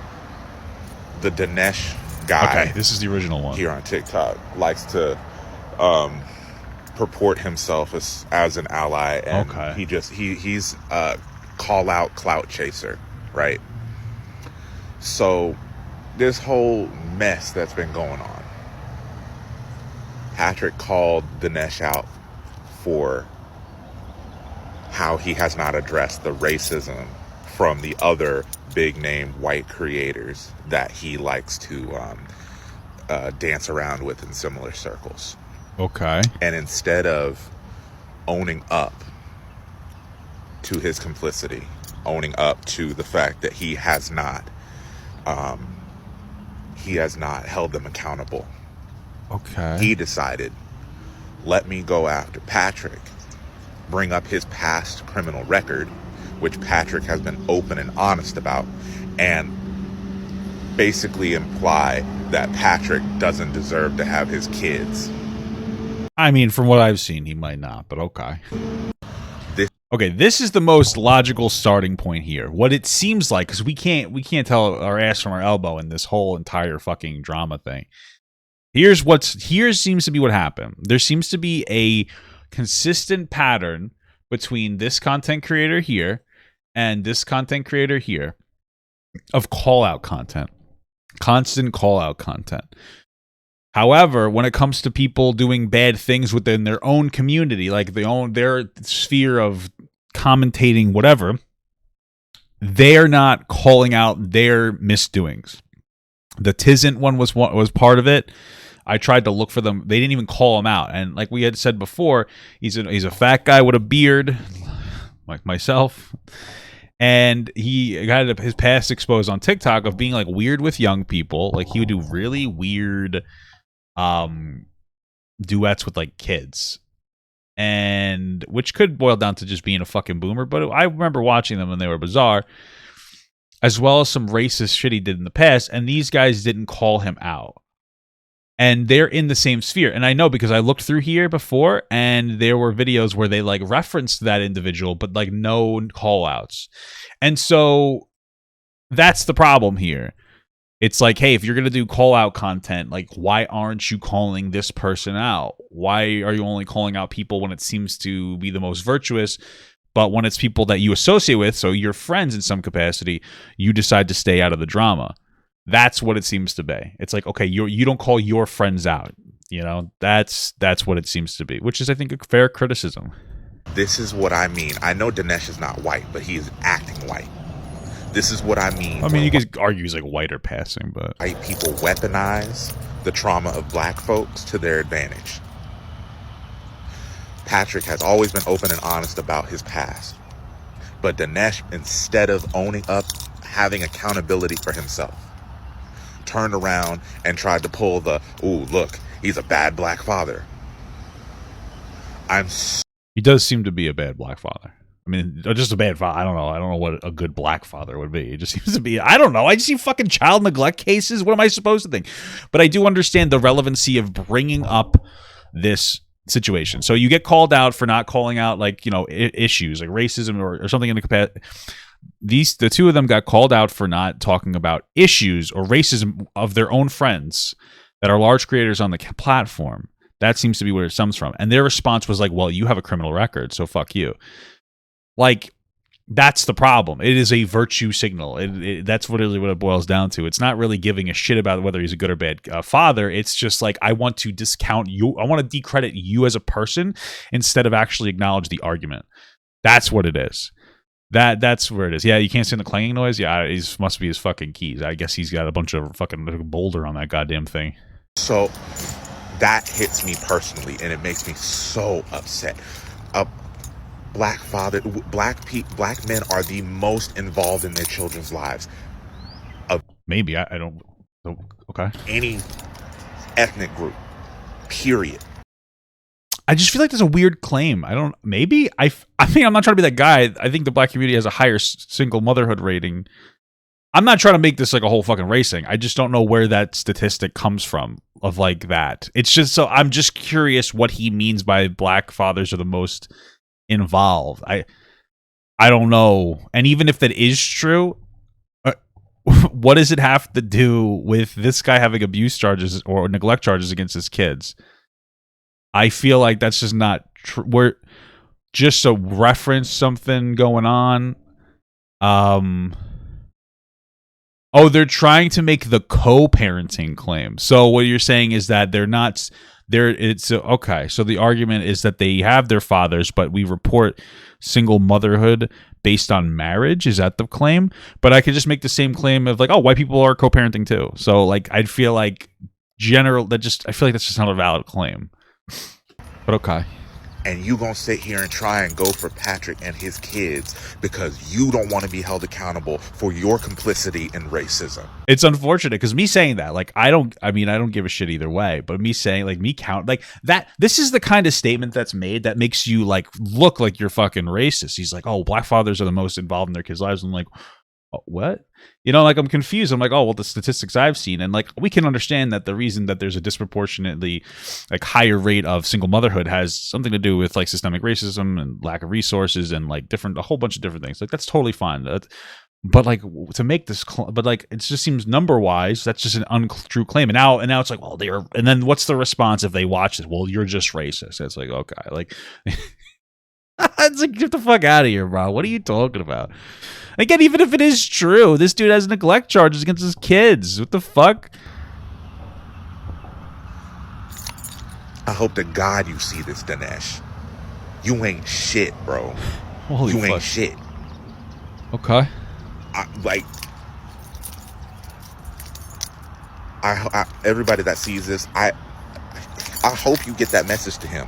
the Dinesh guy, okay, this is the original one here on TikTok, likes to purport himself as an ally, and he's a call out clout chaser, right? So this whole mess that's been going on, Patrick called Dinesh out for how he has not addressed the racism from the other big name white creators that he likes to dance around with in similar circles. Okay. And instead of owning up to his complicity, owning up to the fact that he has not held them accountable. Okay. He decided, let me go after Patrick, bring up his past criminal record, which Patrick has been open and honest about, and basically imply that Patrick doesn't deserve to have his kids. I mean, from what I've seen, he might not, but okay. Okay, this is the most logical starting point here. What it seems like, because we can't tell our ass from our elbow in this whole entire fucking drama thing. Here seems to be what happened. There seems to be a consistent pattern between this content creator here and this content creator here of call-out content. Constant call-out content. However, when it comes to people doing bad things within their own community, like their sphere of commentating whatever, they're not calling out their misdoings. The Tisn't one was part of it. I tried to look for them. They didn't even call him out. And like we had said before, he's a fat guy with a beard, like myself. And he got his past exposed on TikTok of being like weird with young people. Like he would do really weird duets with like kids, and which could boil down to just being a fucking boomer, but I remember watching them and they were bizarre, as well as some racist shit he did in the past, and these guys didn't call him out, and they're in the same sphere. And I know because I looked through here before and there were videos where they like referenced that individual but like no call outs, and so that's the problem here. It's like, hey, if you're going to do call-out content, like, why aren't you calling this person out? Why are you only calling out people when it seems to be the most virtuous, but when it's people that you associate with, so your friends in some capacity, you decide to stay out of the drama? That's what it seems to be. It's like, okay, you don't call your friends out. You know, that's what it seems to be, which is, I think, a fair criticism. This is what I mean. I know Dinesh is not white, but he is acting white. This is what I mean. I mean, you could argue he's like white or passing, but white people weaponize the trauma of black folks to their advantage. Patrick has always been open and honest about his past. But Dinesh, instead of owning up, having accountability for himself, turned around and tried to pull the, ooh, look, he's a bad black father. He does seem to be a bad black father. I mean, just a bad father. I don't know what a good black father would be. It just seems to be, I don't know. I just see fucking child neglect cases. What am I supposed to think? But I do understand the relevancy of bringing up this situation. So you get called out for not calling out, like, you know, issues like racism or something in the capacity. The two of them got called out for not talking about issues or racism of their own friends that are large creators on the platform. That seems to be where it stems from. And their response was like, well, you have a criminal record, so fuck you. Like, that's the problem. It is a virtue signal. That's what it boils down to. It's not really giving a shit about whether he's a good or bad father. It's just like, I want to discount you. I want to decredit you as a person instead of actually acknowledge the argument. That's what it is. That's where it is. Yeah, you can't stand the clanging noise. Yeah, it must be his fucking keys. I guess he's got a bunch of fucking boulder on that goddamn thing. So that hits me personally, and it makes me so upset. Black men are the most involved in their children's lives. Maybe I don't. Okay. Any ethnic group. Period. I just feel like there's a weird claim. I mean, I'm not trying to be that guy. I think the black community has a higher single motherhood rating. I'm not trying to make this like a whole fucking race thing. I just don't know where that statistic comes from of like that. It's just, so I'm just curious what he means by black fathers are the most involved. I don't know. And even if that is true, what does it have to do with this guy having abuse charges or neglect charges against his kids? I feel like that's just not true. We're just to reference something going on. Oh, they're trying to make the co-parenting claim. So what you're saying is that they're not Okay, so the argument is that they have their fathers, but we report single motherhood based on marriage. Is that the claim? But I could just make the same claim of like, oh, white people are co-parenting too. So like, I'd feel like I feel like that's just not a valid claim. But okay. And you gonna sit here and try and go for Patrick and his kids because you don't want to be held accountable for your complicity in racism. It's unfortunate because me saying that, like, I don't give a shit either way, but me saying like that, this is the kind of statement that's made that makes you like look like you're fucking racist. He's like, oh, black fathers are the most involved in their kids' lives. I'm like, oh, what? Like I'm confused. I'm like, oh, well, the statistics I've seen, and like we can understand that the reason that there's a disproportionately like higher rate of single motherhood has something to do with like systemic racism and lack of resources and like a whole bunch of different things. Like that's totally fine. But like to make this, but like it just seems number wise, that's just an untrue claim. And now it's like, well, and then what's the response if they watch this? Well, you're just racist. It's like, okay, like. It's like, get the fuck out of here, bro. What are you talking about? Again, even if it is true, this dude has neglect charges against his kids. What the fuck? I hope to God you see this, Dinesh. You ain't shit, bro. Holy fuck. Ain't shit. Okay. Everybody that sees this, I hope you get that message to him.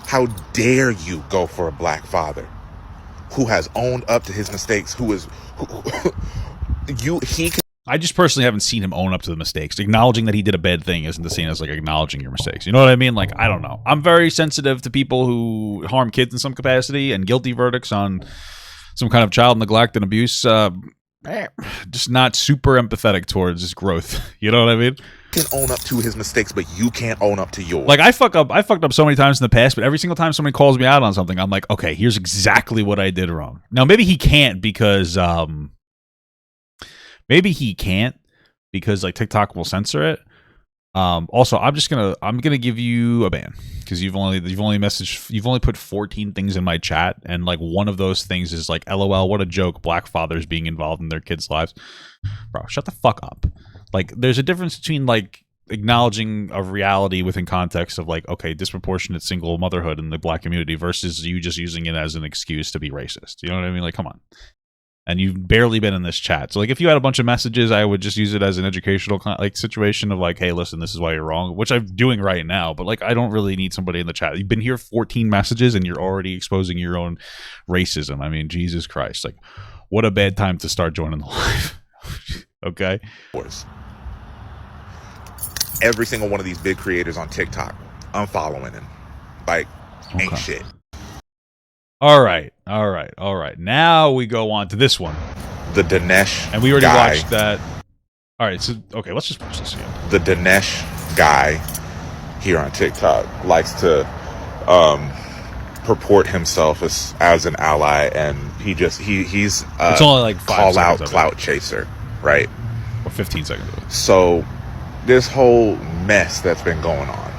How dare you go for a black father who has owned up to his mistakes, I just personally haven't seen him own up to the mistakes. Acknowledging that he did a bad thing isn't the same as like acknowledging your mistakes. You know what I mean? Like, I don't know. I'm very sensitive to people who harm kids in some capacity, and guilty verdicts on some kind of child neglect and abuse. Just not super empathetic towards his growth. You know what I mean? can own up to his mistakes, but you can't own up to yours. Like I fucked up so many times in the past, but every single time somebody calls me out on something, I'm like, okay, here's exactly what I did wrong. Now maybe he can't because like TikTok will censor it. Also, I'm gonna give you a ban because you've only put 14 things in my chat, and like one of those things is like, LOL, what a joke, black fathers being involved in their kids' lives. Bro, shut the fuck up. Like, there's a difference between like acknowledging a reality within context of like, okay, disproportionate single motherhood in the black community versus you just using it as an excuse to be racist. You know what I mean? Like, come on. And you've barely been in this chat. So, like, if you had a bunch of messages, I would just use it as an educational like situation of like, hey, listen, this is why you're wrong, which I'm doing right now. But, like, I don't really need somebody in the chat. You've been here 14 messages and you're already exposing your own racism. I mean, Jesus Christ. Like, what a bad time to start joining the live. Okay? Every single one of these big creators on TikTok, I'm following him. Like, ain't shit. All right. Now we go on to this one. The Dinesh And we already guy. watched that. All right, so, okay, let's just watch this again. The Dinesh guy here on TikTok likes to purport himself as an ally, and he's it's only like 5 call out seconds clout chaser, right? Or 15 seconds of it. So this whole mess that's been going on,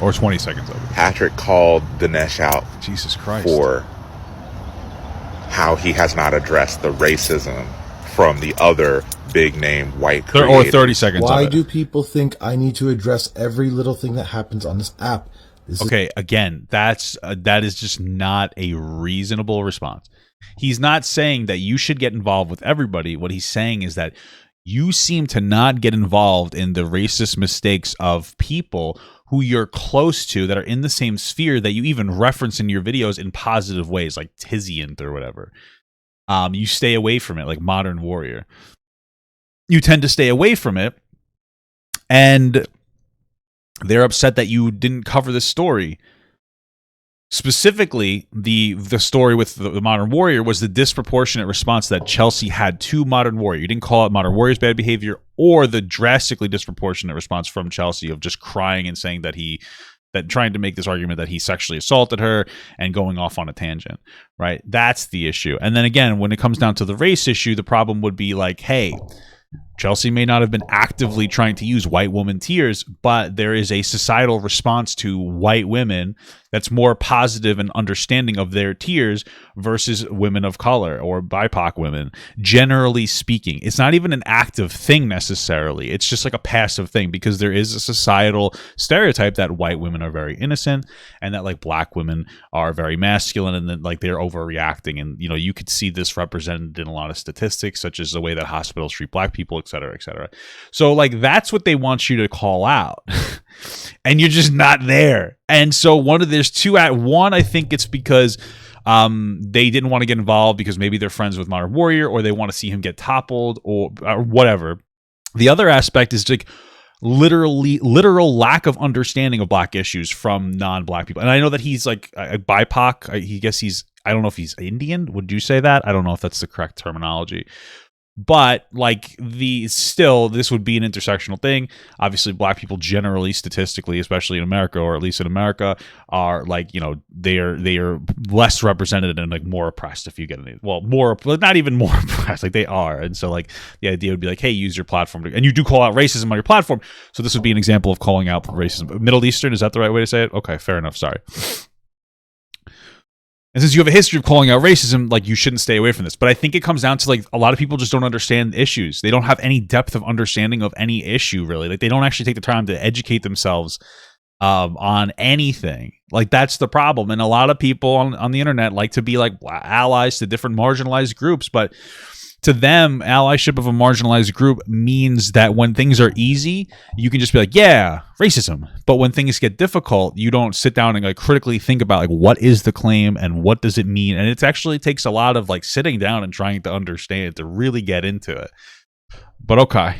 or 20 seconds of it. Patrick called Dinesh out Jesus Christ for how he has not addressed the racism from the other big name white creators. Or 30 seconds Why of it. do people think I need to address every little thing that happens on this app? Again, that is just not a reasonable response. He's not saying that you should get involved with everybody. What he's saying is that you seem to not get involved in the racist mistakes of people who you're close to that are in the same sphere that you even reference in your videos in positive ways, like Tiziant or whatever. You stay away from it, like Modern Warrior. You tend to stay away from it, and they're upset that you didn't cover this story. Specifically, the story with the Modern Warrior was the disproportionate response that Chelsea had to Modern Warrior. You didn't call out Modern Warrior's bad behavior or the drastically disproportionate response from Chelsea of just crying and saying that trying to make this argument that he sexually assaulted her and going off on a tangent, right? That's the issue. And then again, when it comes down to the race issue, the problem would be like, hey, Chelsea may not have been actively trying to use white woman tears, but there is a societal response to white women that's more positive and understanding of their tears versus women of color or BIPOC women, generally speaking. It's not even an active thing necessarily. It's just like a passive thing, because there is a societal stereotype that white women are very innocent and that like black women are very masculine and that like they're overreacting. And, you know, you could see this represented in a lot of statistics, such as the way that hospitals treat black people, et cetera, et cetera. So like that's what they want you to call out. And you're just not there. And so there's two at one. I think it's because they didn't want to get involved because maybe they're friends with Modern Warrior, or they want to see him get toppled, or whatever. The other aspect is like literal lack of understanding of black issues from non-black people. And I know that he's like a BIPOC. I don't know if he's Indian. Would you say that? I don't know if that's the correct terminology. But like this would be an intersectional thing. Obviously, black people generally, statistically, especially in America, or at least in America, are like, you know, they are less represented and like more oppressed. If you get any, well, more, but not even more oppressed, like they are. And so like the idea would be like, hey, use your platform and you do call out racism on your platform. So this would be an example of calling out racism. Middle Eastern, is that the right way to say it? Okay, fair enough. Sorry. And since you have a history of calling out racism, like you shouldn't stay away from this. But I think it comes down to like a lot of people just don't understand issues. They don't have any depth of understanding of any issue, really. Like they don't actually take the time to educate themselves on anything. Like that's the problem. And a lot of people on the internet like to be like allies to different marginalized groups, but to them, allyship of a marginalized group means that when things are easy, you can just be like, yeah, racism. But when things get difficult, you don't sit down and like critically think about like what is the claim and what does it mean. And it actually takes a lot of like sitting down and trying to understand to really get into it. But okay.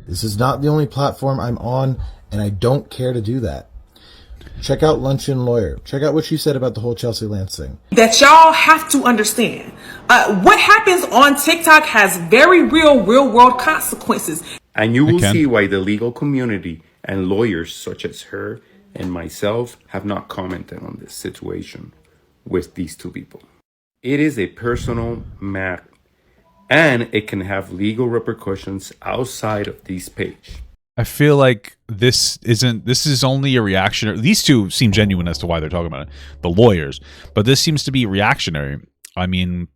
This is not the only platform I'm on, and I don't care to do that. Check out Luncheon Lawyer. Check out what she said about the whole Chelsea Lance thing. That y'all have to understand. What happens on TikTok has very real world consequences. And you will see why the legal community and lawyers such as her and myself have not commented on this situation with these two people. It is a personal matter, and it can have legal repercussions outside of this page. I feel like this is only a reactionary. These two seem genuine as to why they're talking about it, the lawyers, but this seems to be reactionary. I mean,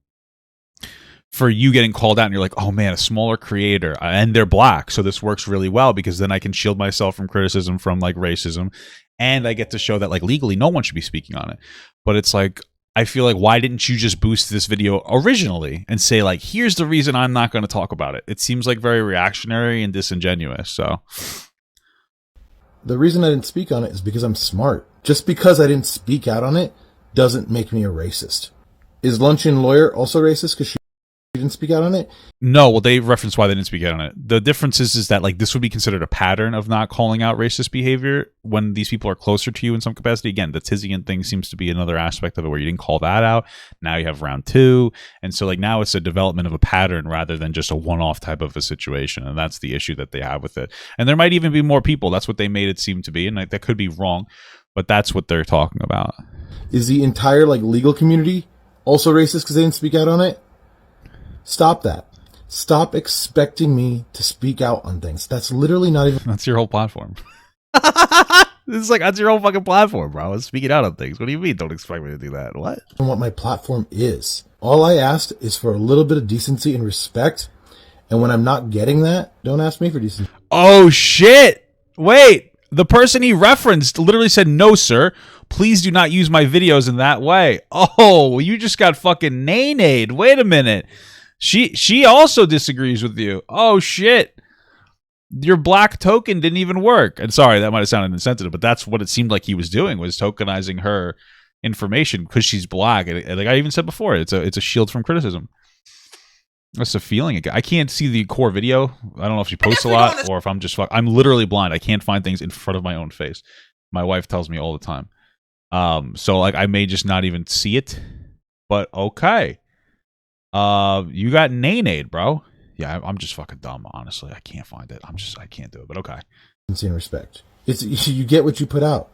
for you getting called out and you're like, oh man, a smaller creator, and they're black, so this works really well because then I can shield myself from criticism from like racism, and I get to show that like legally no one should be speaking on it. But it's like, I feel like, why didn't you just boost this video originally and say like, here's the reason I'm not going to talk about it? It seems like very reactionary and disingenuous. So the reason I didn't speak on it is because I'm smart. Just because I didn't speak out on it doesn't make me a racist. Is Luncheon Lawyer also racist because she didn't speak out on it? No, well, they referenced why they didn't speak out on it. The difference is that like this would be considered a pattern of not calling out racist behavior when these people are closer to you in some capacity. Again, the Tizian thing seems to be another aspect of it where you didn't call that out. Now you have round two. And so like now it's a development of a pattern rather than just a one-off type of a situation. And that's the issue that they have with it. And there might even be more people. That's what they made it seem to be. And like, that could be wrong, but that's what they're talking about. Is the entire like legal community also racist because they didn't speak out on it? Stop that. Stop expecting me to speak out on things. That's literally not even... That's your whole platform. It's like, that's your whole fucking platform, bro. It's speaking out on things. What do you mean don't expect me to do that? What? What my platform is. All I asked is for a little bit of decency and respect. And when I'm not getting that, don't ask me for decency. Oh, shit. Wait. The person he referenced literally said, no, sir. Please do not use my videos in that way. Oh, you just got fucking nay-nayed. Wait a minute. She also disagrees with you. Oh, shit. Your black token didn't even work. And sorry, that might have sounded insensitive, but that's what it seemed like he was doing, was tokenizing her information because she's black. And like I even said before, it's a shield from criticism. That's a feeling. I can't see the core video. I don't know if she posts a lot or if I'm just I'm literally blind. I can't find things in front of my own face. My wife tells me all the time. So like I may just not even see it, but okay. You got nay-nayed, bro. Yeah, I'm just fucking dumb, honestly. I can't find it. I can't do it, but okay. And respect. It's you get what you put out.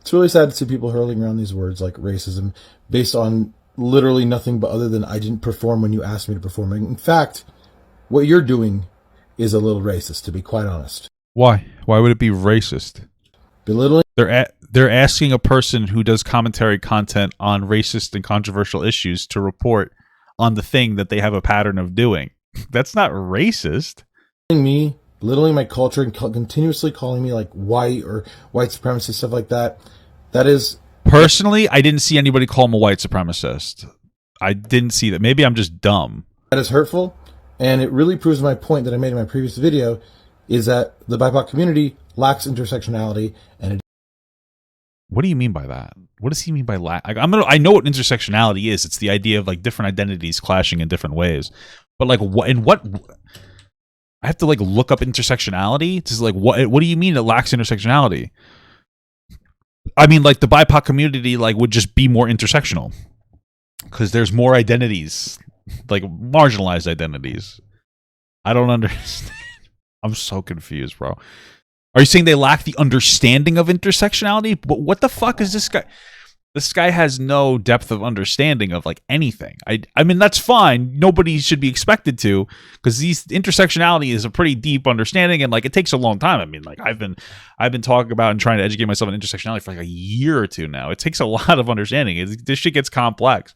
It's really sad to see people hurling around these words like racism based on literally nothing but other than I didn't perform when you asked me to perform. In fact, what you're doing is a little racist, to be quite honest. Why? Why would it be racist? Belittling. They're asking a person who does commentary content on racist and controversial issues to report on the thing that they have a pattern of doing. That's not racist. Me, belittling my culture, and continuously calling me like white or white supremacist, stuff like that. That is... Personally, I didn't see anybody call him a white supremacist. I didn't see that. Maybe I'm just dumb. That is hurtful, and it really proves my point that I made in my previous video, is that the BIPOC community lacks intersectionality. And what do you mean by that? What does he mean by lack? I know what intersectionality is. It's the idea of like different identities clashing in different ways. But like what I have to like look up intersectionality. It's like what do you mean it lacks intersectionality? I mean, like the BIPOC community like would just be more intersectional because there's more identities, like marginalized identities. I don't understand. I'm so confused, bro. Are you saying they lack the understanding of intersectionality? But what the fuck is this guy? This guy has no depth of understanding of like anything. I mean, that's fine. Nobody should be expected to, because intersectionality is a pretty deep understanding, and like it takes a long time. I mean, like I've been talking about and trying to educate myself on intersectionality for like a year or two now. It takes a lot of understanding. This shit gets complex.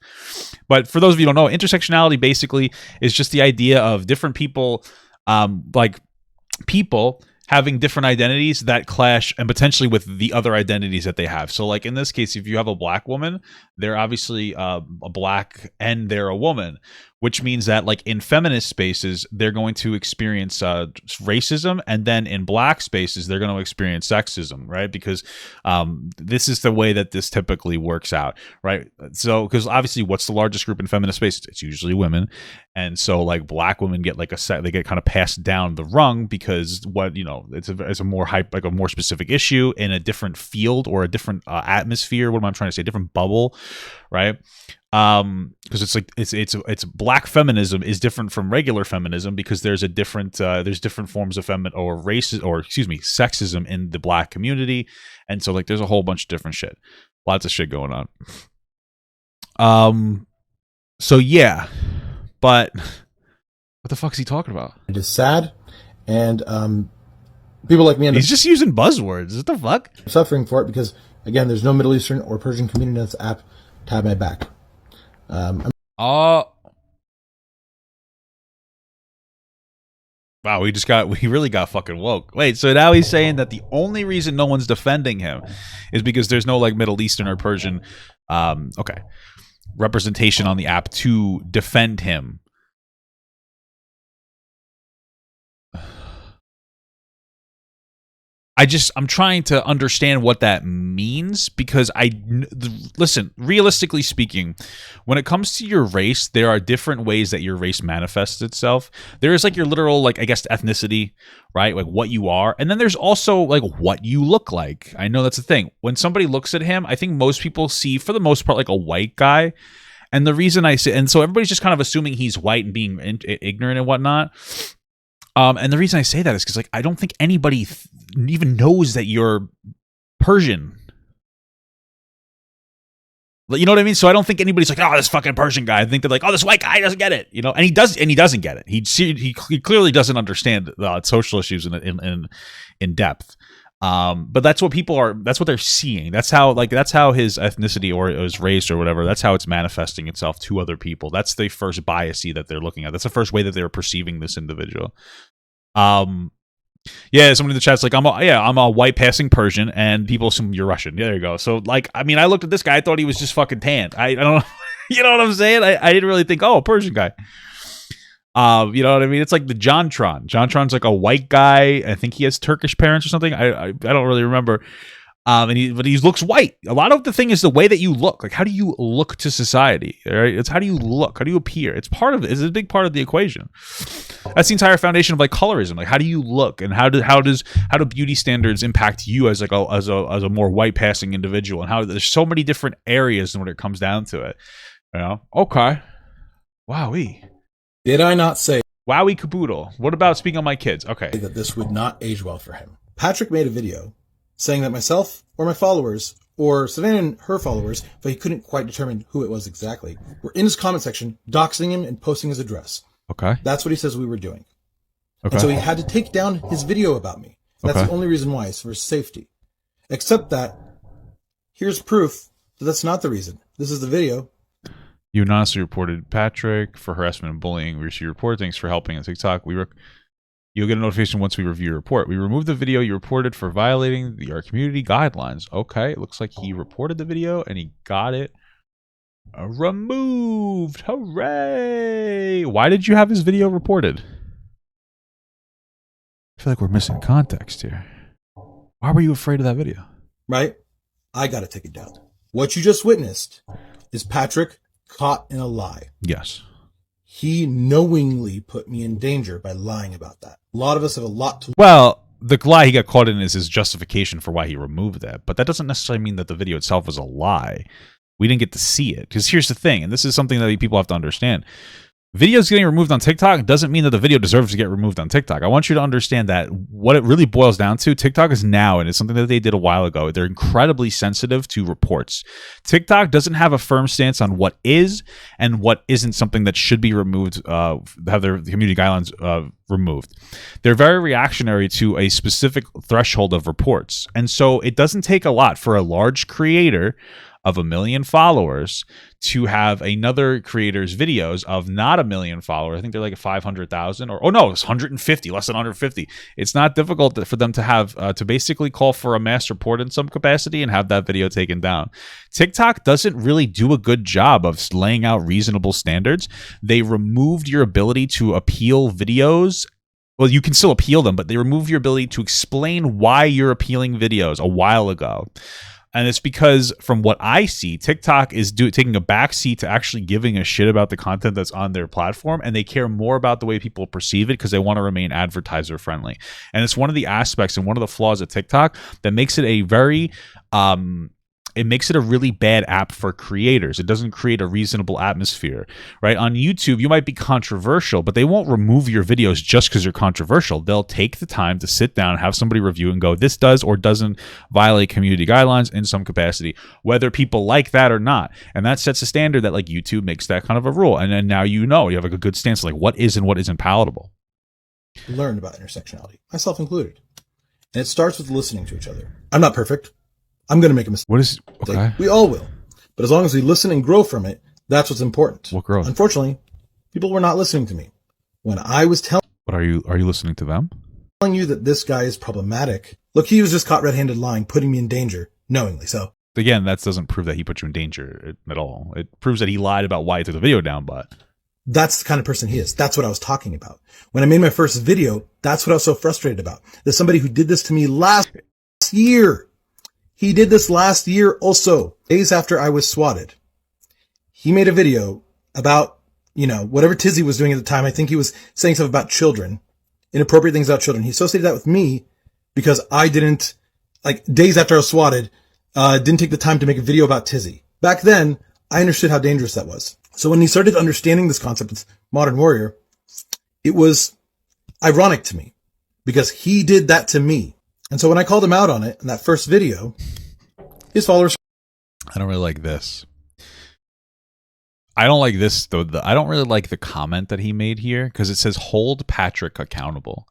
But for those of you who don't know, intersectionality basically is just the idea of different people, like people having different identities that clash and potentially with the other identities that they have. So like in this case, if you have a black woman, they're obviously a black and they're a woman, which means that like in feminist spaces, they're going to experience racism. And then in black spaces, they're going to experience sexism, right? Because this is the way that this typically works out, right? So, because obviously what's the largest group in feminist spaces? It's usually women. And so like black women get like they get kind of passed down the rung because it's a more hype, like a more specific issue in a different field or a different atmosphere. What am I trying to say? Different bubble, right? Because it's like it's black feminism is different from regular feminism because there's different forms of sexism in the black community, and so like there's a whole bunch of different shit, lots of shit going on. So yeah, but what the fuck is he talking about? It is sad, and people like me, he's just using buzzwords. What the fuck? Suffering for it because again, there's no Middle Eastern or Persian community in this app to have my back. Wow, we really got fucking woke. Wait, so now he's saying that the only reason no one's defending him is because there's no like Middle Eastern or Persian representation on the app to defend him. I'm trying to understand what that means because listen, realistically speaking, when it comes to your race, there are different ways that your race manifests itself. There is like your literal, like, I guess, ethnicity, right? Like what you are. And then there's also like what you look like. I know that's the thing. When somebody looks at him, I think most people see, for the most part, like a white guy. And the reason I say, and so everybody's just kind of assuming he's white and being ignorant and whatnot. And the reason I say that is because like I don't think anybody even knows that you're Persian. You know what I mean? So I don't think anybody's like, oh, this fucking Persian guy. I think they're like, oh, this white guy doesn't get it. You know, and he doesn't get it. He clearly doesn't understand social issues in depth. But that's what that's what they're seeing. That's how his ethnicity or his race or whatever, that's how it's manifesting itself to other people. That's the first bias that they're looking at. That's the first way that they're perceiving this individual. Yeah, somebody in the chat's like, I'm a white passing Persian, and people assume you're Russian. Yeah, there you go. So like, I mean, I looked at this guy, I thought he was just fucking tanned. I don't know. You know what I'm saying? I didn't really think, oh, a Persian guy. You know what I mean? It's like the Jontron. Jontron's like a white guy. I think he has Turkish parents or something. I don't really remember. But he looks white. A lot of the thing is the way that you look. Like, how do you look to society? Right? It's how do you look? How do you appear? It's a big part of the equation. That's the entire foundation of like colorism. Like, how do you look, and how do beauty standards impact you as like as a more white passing individual? And how there's so many different areas when it comes down to it. You know? Okay. Wowee. Did I not say wowie caboodle? What about speaking on my kids? Okay. That this would not age well for him. Patrick made a video saying that myself or my followers or Savannah and her followers, but he couldn't quite determine who it was exactly, were in his comment section doxing him and posting his address. Okay. That's what he says we were doing. And so he had to take down his video about me. That's the only reason why. It's for safety. Except that here's proof that that's not the reason. This is the video. You anonymously reported Patrick for harassment and bullying. We received your report. Thanks for helping on TikTok. You'll get a notification once we review your report. We removed the video you reported for violating our community guidelines. Okay, it looks like he reported the video and he got it removed. Hooray! Why did you have his video reported? I feel like we're missing context here. Why were you afraid of that video? Right? I got to take it down. What you just witnessed is Patrick caught in a lie. Yes. He knowingly put me in danger by lying about that. A lot of us have a lot to... Well, the lie he got caught in is his justification for why he removed that. But that doesn't necessarily mean that the video itself was a lie. We didn't get to see it. Because here's the thing, and this is something that people have to understand. Videos getting removed on TikTok doesn't mean that the video deserves to get removed on TikTok. I want you to understand that what it really boils down to, TikTok is now, and it's something that they did a while ago, they're incredibly sensitive to reports. TikTok doesn't have a firm stance on what is and what isn't something that should be removed, have their community guidelines removed. They're very reactionary to a specific threshold of reports. And so it doesn't take a lot for a large creator of 1 million followers to have another creator's videos of not 1 million followers. I think they're like 500,000 or, oh no, it's 150, less than 150. It's not difficult for them to have, to basically call for a mass report in some capacity and have that video taken down. TikTok doesn't really do a good job of laying out reasonable standards. They removed your ability to appeal videos. Well, you can still appeal them, but they remove your ability to explain why you're appealing videos a while ago. And it's because, from what I see, TikTok is taking a backseat to actually giving a shit about the content that's on their platform, and they care more about the way people perceive it because they want to remain advertiser friendly. And it's one of the aspects and one of the flaws of TikTok that makes it a very it makes it a really bad app for creators. It doesn't create a reasonable atmosphere, right? On YouTube, you might be controversial, but they won't remove your videos just because you're controversial. They'll take the time to sit down, have somebody review and go, this does or doesn't violate community guidelines in some capacity, whether people like that or not. And that sets a standard that, like, YouTube makes that kind of a rule. And then now you have like a good stance, like what is and what isn't palatable. Learn about intersectionality, myself included. And it starts with listening to each other. I'm not perfect. I'm going to make a mistake. What is, okay. We all will. But as long as we listen and grow from it, that's what's important. What growth? Unfortunately, people were not listening to me. When I was telling... What are you listening to them? Telling you that this guy is problematic. Look, he was just caught red-handed lying, putting me in danger, knowingly. So again, that doesn't prove that he put you in danger at all. It proves that he lied about why he took the video down, but... That's the kind of person he is. That's what I was talking about. When I made my first video, that's what I was so frustrated about. There's somebody who did this to me last year. He did this last year also, days after I was swatted. He made a video about, whatever Tizzy was doing at the time. I think he was saying stuff about children, inappropriate things about children. He associated that with me because I didn't, days after I was swatted, didn't take the time to make a video about Tizzy. Back then, I understood how dangerous that was. So when he started understanding this concept with Modern Warrior, it was ironic to me because he did that to me. And so when I called him out on it in that first video, his followers... I don't really like this. I don't like this, though. I don't really like the comment that he made here because it says, hold Patrick accountable.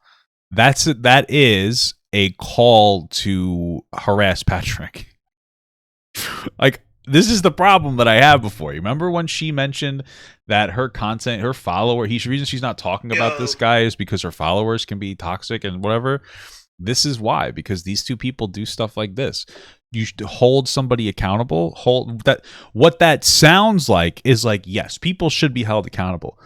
That is a call to harass Patrick. This is the problem that I have before. You remember when she mentioned that her content, her follower, the reason she's not talking about this guy is because her followers can be toxic and whatever. This is why, because these two people do stuff like this. You should hold somebody accountable. What that sounds like is like, yes, people should be held accountable.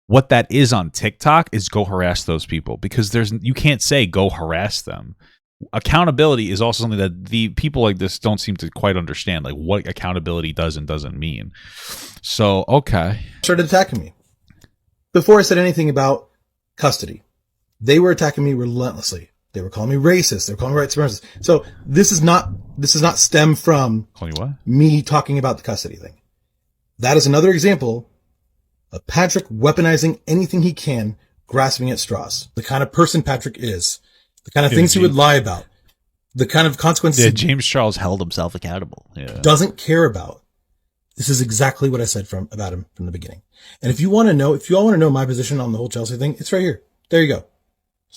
What that is on TikTok is go harass those people because you can't say go harass them. Accountability is also something that the people like this don't seem to quite understand, like what accountability does and doesn't mean. So, okay. Started attacking me. Before I said anything about custody, they were attacking me relentlessly. They were calling me racist. They were calling me white supremacist. So this is not stem from me talking about the custody thing. That is another example of Patrick weaponizing anything he can, grasping at straws. The kind of person Patrick is, the kind of things he would lie about, the kind of consequences. Yeah, James Charles held himself accountable. Yeah. Doesn't care about. This is exactly what I said about him from the beginning. And if you all want to know my position on the whole Chelsea thing, it's right here. There you go.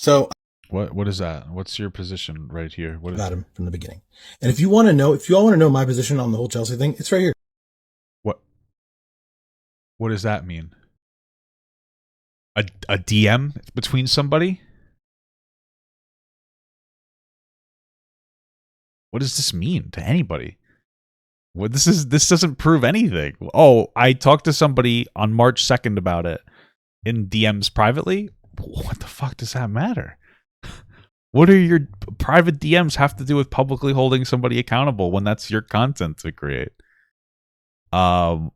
So What is that? What's your position right here? What is about him from the beginning. And if you want to know, if you all want to know my position on the whole Chelsea thing, it's right here. what does that mean? A DM between somebody? What does this mean to anybody? What this doesn't prove anything. Oh, I talked to somebody on March 2nd about it in DMs privately. What the fuck does that matter? What do your private DMs have to do with publicly holding somebody accountable when that's your content to create? I'm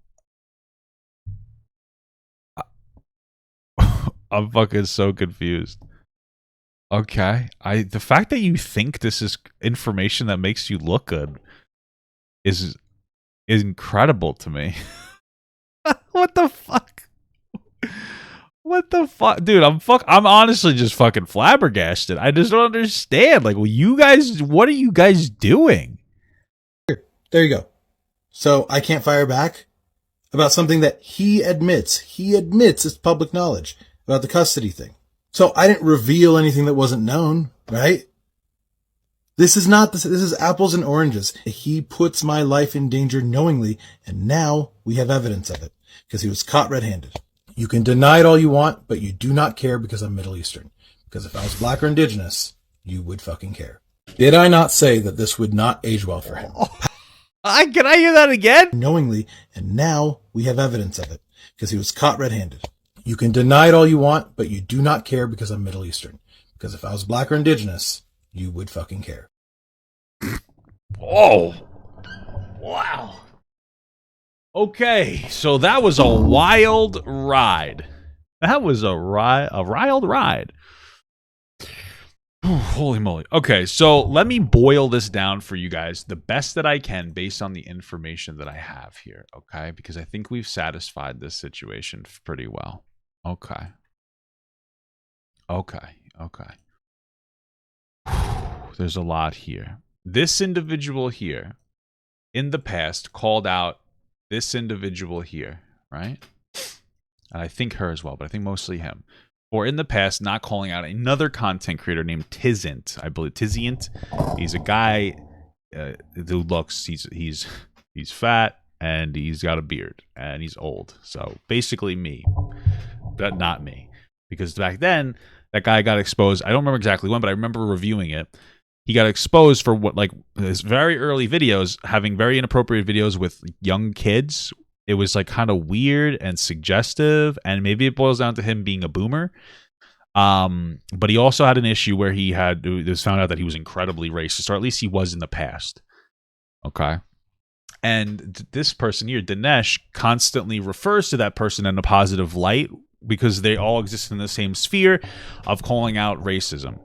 fucking so confused. Okay. The fact that you think this is information that makes you look good is incredible to me. What the fuck? What the fuck? Dude, I'm honestly just fucking flabbergasted. I just don't understand. Like, what are you guys doing? Here, there you go. So I can't fire back about something that he admits is public knowledge about the custody thing. So I didn't reveal anything that wasn't known, right? This is apples and oranges. He puts my life in danger knowingly, and now we have evidence of it because he was caught red-handed. You can deny it all you want, but you do not care because I'm Middle Eastern. Because if I was black or indigenous, you would fucking care. Did I not say that this would not age well for him? Can I hear that again? Knowingly, and now we have evidence of it because he was caught red-handed. You can deny it all you want, but you do not care because I'm Middle Eastern. Because if I was black or indigenous, you would fucking care. Oh. Wow. Okay, so that was a wild ride. That was a wild ride. Holy moly. Okay, so let me boil this down for you guys the best that I can based on the information that I have here, okay? Because I think we've satisfied this situation pretty well. Okay. There's a lot here. This individual here, in the past, called out this individual here, right? And I think her as well, but I think mostly him. Or in the past, not calling out another content creator named Tizint. I believe Tizint. He's a guy who looks, he's fat and he's got a beard and he's old. So basically me, but not me. Because back then, that guy got exposed. I don't remember exactly when, but I remember reviewing it. He got exposed for what, like, his very early videos, having very inappropriate videos with young kids. It was like kind of weird and suggestive, and maybe it boils down to him being a boomer. But he also had an issue where it was found out that he was incredibly racist, or at least he was in the past. Okay. And this person here, Dinesh, constantly refers to that person in a positive light because they all exist in the same sphere of calling out racism.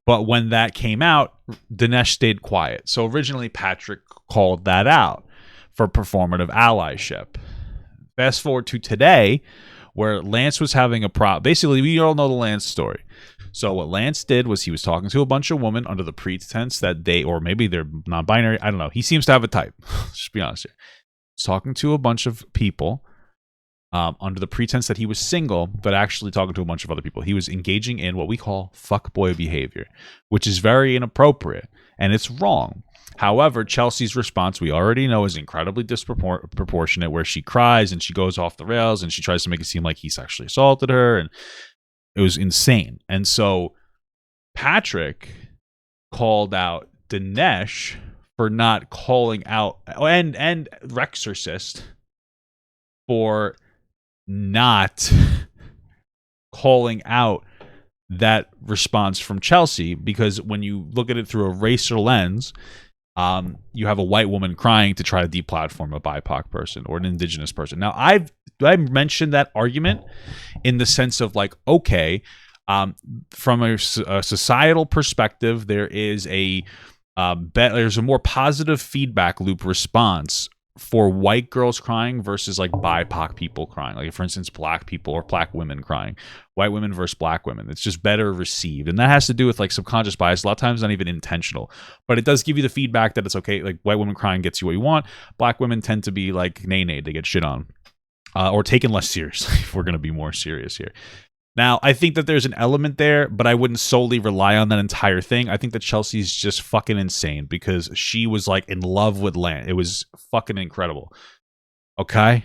But when that came out, Dinesh stayed quiet. So originally Patrick called that out for performative allyship. Fast forward to today, where Lance was having a problem. Basically, we all know the Lance story. So what Lance did was he was talking to a bunch of women under the pretense that or maybe they're non-binary. I don't know. He seems to have a type. Just be honest here. He's talking to a bunch of people under the pretense that he was single, but actually talking to a bunch of other people. He was engaging in what we call fuckboy behavior, which is very inappropriate, and it's wrong. However, Chelsea's response, we already know, is incredibly disproportionate, where she cries and she goes off the rails and she tries to make it seem like he sexually assaulted her, and it was insane. And so Patrick called out Dinesh for not calling out, and Rx0rcist for not calling out that response from Chelsea, because when you look at it through a racial lens, you have a white woman crying to try to deplatform a BIPOC person or an indigenous person. Now, I've mentioned that argument in the sense of like, okay, from a societal perspective, there's a more positive feedback loop response for white girls crying versus like BIPOC people crying. Like, for instance, black people or black women crying, white women versus black women. It's just better received. And that has to do with like subconscious bias. A lot of times not even intentional, but it does give you the feedback that it's okay. Like, white women crying gets you what you want. Black women tend to be like nay, they get shit on or taken less seriously if we're going to be more serious here. Now, I think that there's an element there, but I wouldn't solely rely on that entire thing. I think that Chelsea's just fucking insane because she was like in love with Lance. It was fucking incredible. Okay?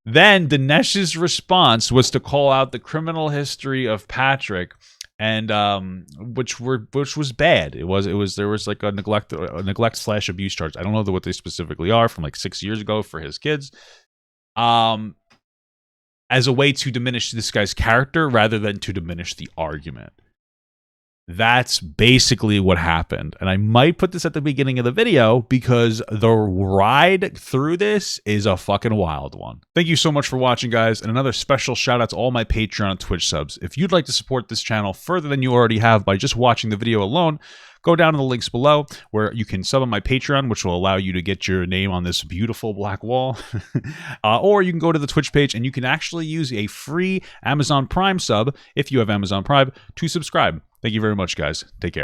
Then Dinesh's response was to call out the criminal history of Patrick, and which was bad. There was like a neglect/abuse charge. I don't know what they specifically are from like 6 years ago for his kids. As a way to diminish this guy's character rather than to diminish the argument. That's basically what happened. And I might put this at the beginning of the video because the ride through this is a fucking wild one. Thank you so much for watching, guys. And another special shout out to all my Patreon and Twitch subs. If you'd like to support this channel further than you already have by just watching the video alone, go down to the links below where you can sub on my Patreon, which will allow you to get your name on this beautiful black wall. Or you can go to the Twitch page and you can actually use a free Amazon Prime sub, if you have Amazon Prime, to subscribe. Thank you very much, guys. Take care.